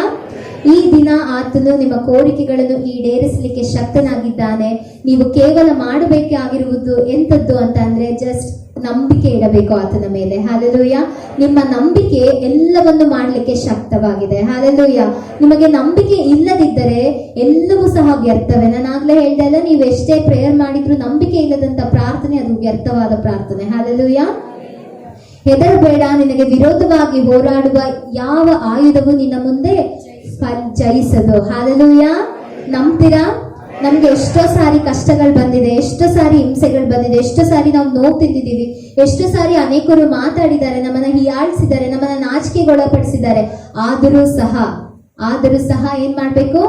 ಈ ದಿನ ಆತನು ನಿಮ್ಮ ಕೋರಿಕೆಗಳನ್ನು ಈಡೇರಿಸಲಿಕ್ಕೆ ಶಕ್ತನಾಗಿದ್ದಾನೆ. ನೀವು ಕೇವಲ ಮಾಡಬೇಕಾಗಿರುವುದು ಎಂಥದ್ದು ಅಂತ ಅಂದ್ರೆ ಜಸ್ಟ್ ನಂಬಿಕೆ ಇಡಬೇಕು ಆತನ ಮೇಲೆ. ಹಾಲೆಲೂಯ. ನಿಮ್ಮ ನಂಬಿಕೆ ಎಲ್ಲವನ್ನು ಮಾಡಲಿಕ್ಕೆ ಶಕ್ತವಾಗಿದೆ. ಹಾಲೆಲೂಯ. ನಿಮಗೆ ನಂಬಿಕೆ ಇಲ್ಲದಿದ್ದರೆ ಎಲ್ಲವೂ ಸಹ ವ್ಯರ್ಥವೇ. ನಾನು ಆಗ್ಲೇ ಹೇಳ್ದೆ ಅಲ್ಲ, ನೀವು ಎಷ್ಟೇ ಪ್ರೇಯರ್ ಮಾಡಿದ್ರು ನಂಬಿಕೆ ಇಲ್ಲದಂತ ಪ್ರಾರ್ಥನೆ ಅದು ವ್ಯರ್ಥವಾದ ಪ್ರಾರ್ಥನೆ. ಹಾಲೆಲೂಯ. ಹೆದರಬೇಡ, ನಿನಗೆ ವಿರೋಧವಾಗಿ ಹೋರಾಡುವ ಯಾವ ಆಯುಧವು ನಿನ್ನ ಮುಂದೆ ಜಯಿಸದು. ಹಾಲೆಲೂಯ. ನಂಬ್ತೀರಾ? ನಮ್ಗೆ ಎಷ್ಟೋ ಸಾರಿ ಕಷ್ಟಗಳು ಬಂದಿದೆ, ಎಷ್ಟೋ ಸಾರಿ ಹಿಂಸೆಗಳು ಬಂದಿದೆ, ಎಷ್ಟೋ ಸಾರಿ ನಾವು ನೋವು ತಿಂದಿದ್ದೀವಿ, ಎಷ್ಟೋ ಸಾರಿ ಅನೇಕರು ಮಾತಾಡಿದ್ದಾರೆ, ನಮ್ಮನ್ನ ಹೀಯಾಳಿಸಿದ್ದಾರೆ, ನಮ್ಮನ್ನ ನಾಚಿಕೆಗೊಳಪಡಿಸಿದ್ದಾರೆ. ಆದರೂ ಸಹ ಏನ್ ಮಾಡ್ಬೇಕು?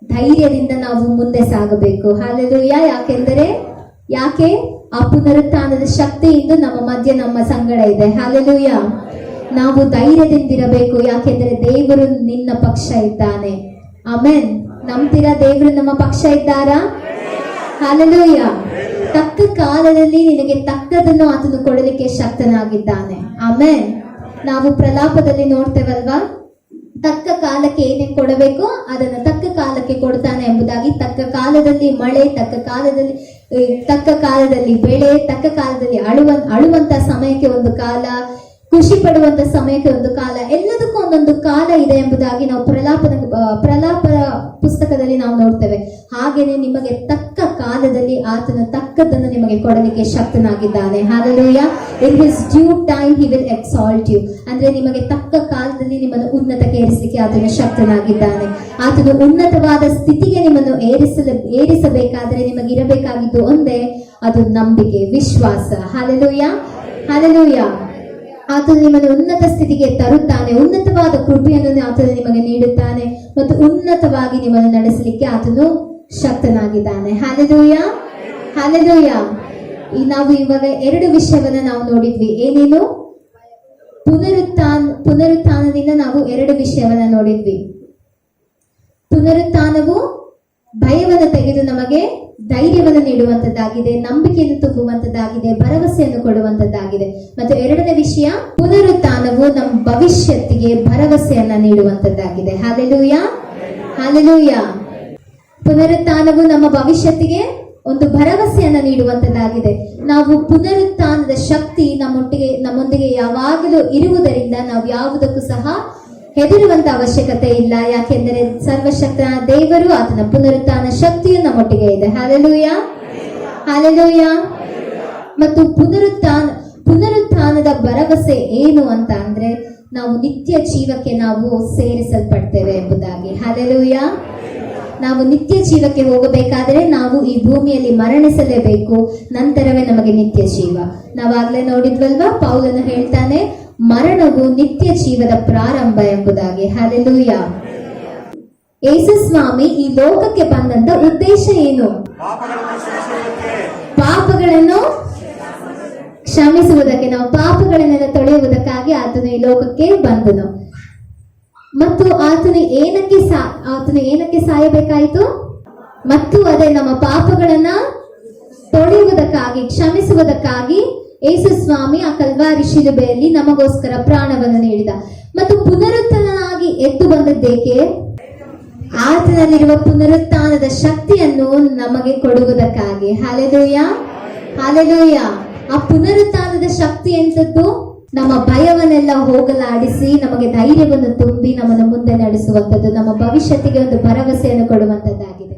ಧೈರ್ಯದಿಂದ ನಾವು ಮುಂದೆ ಸಾಗಬೇಕು. ಹಾಲೆಲೂಯ. ಯಾಕೆ ಆ ಪುನರುತ್ಥಾನದ ಶಕ್ತಿ ಇಂದು ನಮ್ಮ ಮಧ್ಯೆ ನಮ್ಮ ಸಂಗಡ ಇದೆ. ಹಾಲೆಲೂಯ. ನಾವು ಧೈರ್ಯದಿಂದಿರಬೇಕು, ಯಾಕೆಂದರೆ ದೇವರು ನಿನ್ನ ಪಕ್ಷ ಇದ್ದಾನೆ. ಆಮೆನ್. ನಂಬ್ತೀರಾ? ದೇವರು ನಮ್ಮ ಪಕ್ಷ ಇದ್ದಾರಾ? ಹಾಲೆಲೂಯ. ತಕ್ಕ ಕಾಲದಲ್ಲಿ ನಿನಗೆ ತಕ್ಕದನ್ನು ಆತನು ಕೊಡಲಿಕ್ಕೆ ಶಕ್ತನಾಗಿದ್ದಾನೆ. ಆಮೆನ್. ನಾವು ಪ್ರಲಾಪದಲ್ಲಿ ನೋಡ್ತೇವಲ್ವಾ, ತಕ್ಕ ಕಾಲಕ್ಕೆ ಏನೇನು ಕೊಡಬೇಕು ಅದನ್ನು ತಕ್ಕ ಕಾಲಕ್ಕೆ ಕೊಡ್ತಾನೆ ಎಂಬುದಾಗಿ. ತಕ್ಕ ಕಾಲದಲ್ಲಿ ಮಳೆ, ತಕ್ಕ ಕಾಲದಲ್ಲಿ ಬೆಳೆ, ತಕ್ಕ ಕಾಲದಲ್ಲಿ ಅಳುವಂತ ಸಮಯಕ್ಕೆ ಒಂದು ಕಾಲ, ಖುಷಿ ಪಡುವಂತ ಸಮಯಕ್ಕೆ ಒಂದು ಕಾಲ, ಎಲ್ಲದಕ್ಕೂ ಒಂದೊಂದು ಕಾಲ ಇದೆ ಎಂಬುದಾಗಿ ನಾವು ಪ್ರಲಾಪ ಪುಸ್ತಕದಲ್ಲಿ ನಾವು ನೋಡ್ತೇವೆ. ಹಾಗೇನೆ ನಿಮಗೆ ತಕ್ಕ ಕಾಲದಲ್ಲಿ ಆತನ ತಕ್ಕದನ್ನು ನಿಮಗೆ ಕೊಡಲಿಕ್ಕೆ ಶಕ್ತನಾಗಿದ್ದಾನೆ. Hallelujah. In his due time he will exalt you. ಅಂದ್ರೆ ನಿಮಗೆ ತಕ್ಕ ಕಾಲದಲ್ಲಿ ನಿಮ್ಮನ್ನು ಉನ್ನತಕ್ಕೆ ಏರಿಸಲಿಕ್ಕೆ ಆತನು ಶಕ್ತನಾಗಿದ್ದಾನೆ. ಆತನು ಉನ್ನತವಾದ ಸ್ಥಿತಿಗೆ ನಿಮ್ಮನ್ನು ಏರಿಸಬೇಕಾದರೆ ನಿಮಗೆ ಇರಬೇಕಾಗಿದ್ದು ಒಂದೇ, ಅದು ನಂಬಿಕೆ, ವಿಶ್ವಾಸ. ಹಾಲೆಲೂಯ. ಹಾಲೆಲೂಯ. ಆತನು ನಿಮ್ಮನ್ನು ಉನ್ನತ ಸ್ಥಿತಿಗೆ ತರುತ್ತಾನೆ. ಉನ್ನತವಾದ ಕೃಪೆಯನ್ನು ಆತನು ನಿಮಗೆ ನೀಡುತ್ತಾನೆ ಮತ್ತು ಉನ್ನತವಾಗಿ ನಿಮ್ಮನ್ನು ನಡೆಸಲಿಕ್ಕೆ ಆತನು ಶಕ್ತನಾಗಿದ್ದಾನೆ. ಹಾಲೆಲೂಯ. ಹಾಲೆಲೂಯ. ನಾವು ಇವಾಗ 2 ವಿಷಯವನ್ನ ನಾವು ನೋಡಿದ್ವಿ. ಏನೇನು? ಪುನರುತ್ಥಾನದಿಂದ ನಾವು 2 ವಿಷಯವನ್ನ ನೋಡಿದ್ವಿ. ಪುನರುತ್ಥಾನವು ಭಯವನ್ನು ತೆಗೆದು ನಮಗೆ ಧೈರ್ಯವನ್ನು ನೀಡುವಂತದ್ದಾಗಿದೆ, ನಂಬಿಕೆಯನ್ನು ತುಂಬುವಂತದ್ದಾಗಿದೆ, ಭರವಸೆಯನ್ನು ಕೊಡುವಂತದ್ದಾಗಿದೆ. ಮತ್ತು 2ನೇ ವಿಷಯ, ಪುನರುತ್ಥಾನವು ನಮ್ಮ ಭವಿಷ್ಯತ್ತಿಗೆ ಭರವಸೆಯನ್ನ ನೀಡುವಂತದ್ದಾಗಿದೆ. ಹಾಲೆಲೂಯ. ಹಾಲೆಲೂಯ. ಪುನರುತ್ಥಾನವು ನಮ್ಮ ಭವಿಷ್ಯತ್ತಿಗೆ ಒಂದು ಭರವಸೆಯನ್ನ ನೀಡುವಂತದ್ದಾಗಿದೆ. ನಾವು ಪುನರುತ್ಥಾನದ ಶಕ್ತಿ ನಮ್ಮೊಂದಿಗೆ ಯಾವಾಗಲೂ ಇರುವುದರಿಂದ ನಾವು ಯಾವುದಕ್ಕೂ ಸಹ ಹೆದರುವಂತ ಅವಶ್ಯಕತೆ ಇಲ್ಲ. ಯಾಕೆಂದರೆ ಸರ್ವಶಕ್ತನ ದೇವರು, ಆತನ ಪುನರುತ್ಥಾನ ಶಕ್ತಿಯು ನಮ್ಮೊಟ್ಟಿಗೆ ಇದೆ. ಹಾಲೆಲೂಯ. ಹಾಲೆಲೂಯ. ಮತ್ತು ಪುನರುತ್ಥಾನದ ಭರವಸೆ ಏನು ಅಂತ ಅಂದ್ರೆ ನಾವು ನಿತ್ಯ ಜೀವಕ್ಕೆ ನಾವು ಸೇರಿಸಲ್ಪಡ್ತೇವೆ ಎಂಬುದಾಗಿ. ಹಾಲೆಲೂಯ. ನಾವು ನಿತ್ಯ ಜೀವಕ್ಕೆ ಹೋಗಬೇಕಾದರೆ ನಾವು ಈ ಭೂಮಿಯಲ್ಲಿ ಮರಣಿಸಲೇಬೇಕು, ನಂತರವೇ ನಮಗೆ ನಿತ್ಯ ಜೀವ. ನಾವಾಗ್ಲೇ ನೋಡಿದ್ವಲ್ವಾ, ಪೌಲನು ಹೇಳ್ತಾನೆ, ಮರಣವು ನಿತ್ಯ ಜೀವದ ಪ್ರಾರಂಭ ಎಂಬುದಾಗಿ. ಹಾಲೆಲೂಯ. ಯೇಸು ಸ್ವಾಮಿ ಈ ಲೋಕಕ್ಕೆ ಬಂದಂತ ಉದ್ದೇಶ ಏನು? ಪಾಪಗಳನ್ನು ಕ್ಷಮಿಸುವುದಕ್ಕೆ, ನಾವು ಪಾಪಗಳನ್ನೆಲ್ಲ ತೊಳೆಯುವುದಕ್ಕಾಗಿ ಆತನು ಈ ಲೋಕಕ್ಕೆ ಬಂದನು. ಮತ್ತು ಆತನು ಏನಕ್ಕೆ ಸಾಯಬೇಕಾಯಿತು? ಮತ್ತು ಅದೇ ನಮ್ಮ ಪಾಪಗಳನ್ನ ತೊಳೆಯುವುದಕ್ಕಾಗಿ, ಕ್ಷಮಿಸುವುದಕ್ಕಾಗಿ ಯೇಸು ಸ್ವಾಮಿ ಆ ಕಲ್ವಾರಿ ಶಿಲುಬೆಯಲ್ಲಿ ನಮಗೋಸ್ಕರ ಪ್ರಾಣವನ್ನು ನೀಡಿದ. ಮತ್ತು ಪುನರುತ್ಥಾನನಾಗಿ ಎದ್ದು ಬಂದದ್ದೇಕೆ? ಆತನಲ್ಲಿರುವ ಪುನರುತ್ಥಾನದ ಶಕ್ತಿಯನ್ನು ನಮಗೆ ಕೊಡುವುದಕ್ಕಾಗಿ. ಹಾಲೆಲೂಯ. ಹಾಲೆಲೂಯ. ಆ ಪುನರುತ್ಥಾನದ ಶಕ್ತಿ ಎಂತದ್ದು? ನಮ್ಮ ಭಯವನ್ನೆಲ್ಲ ಹೋಗಲಾಡಿಸಿ ನಮಗೆ ಧೈರ್ಯವನ್ನು ತುಂಬಿ ನಮ್ಮನ್ನು ಮುಂದೆ ನಡೆಸುವಂಥದ್ದು, ನಮ್ಮ ಭವಿಷ್ಯತ್ತಿಗೆ ಒಂದು ಭರವಸೆಯನ್ನು ಕೊಡುವಂಥದ್ದಾಗಿದೆ.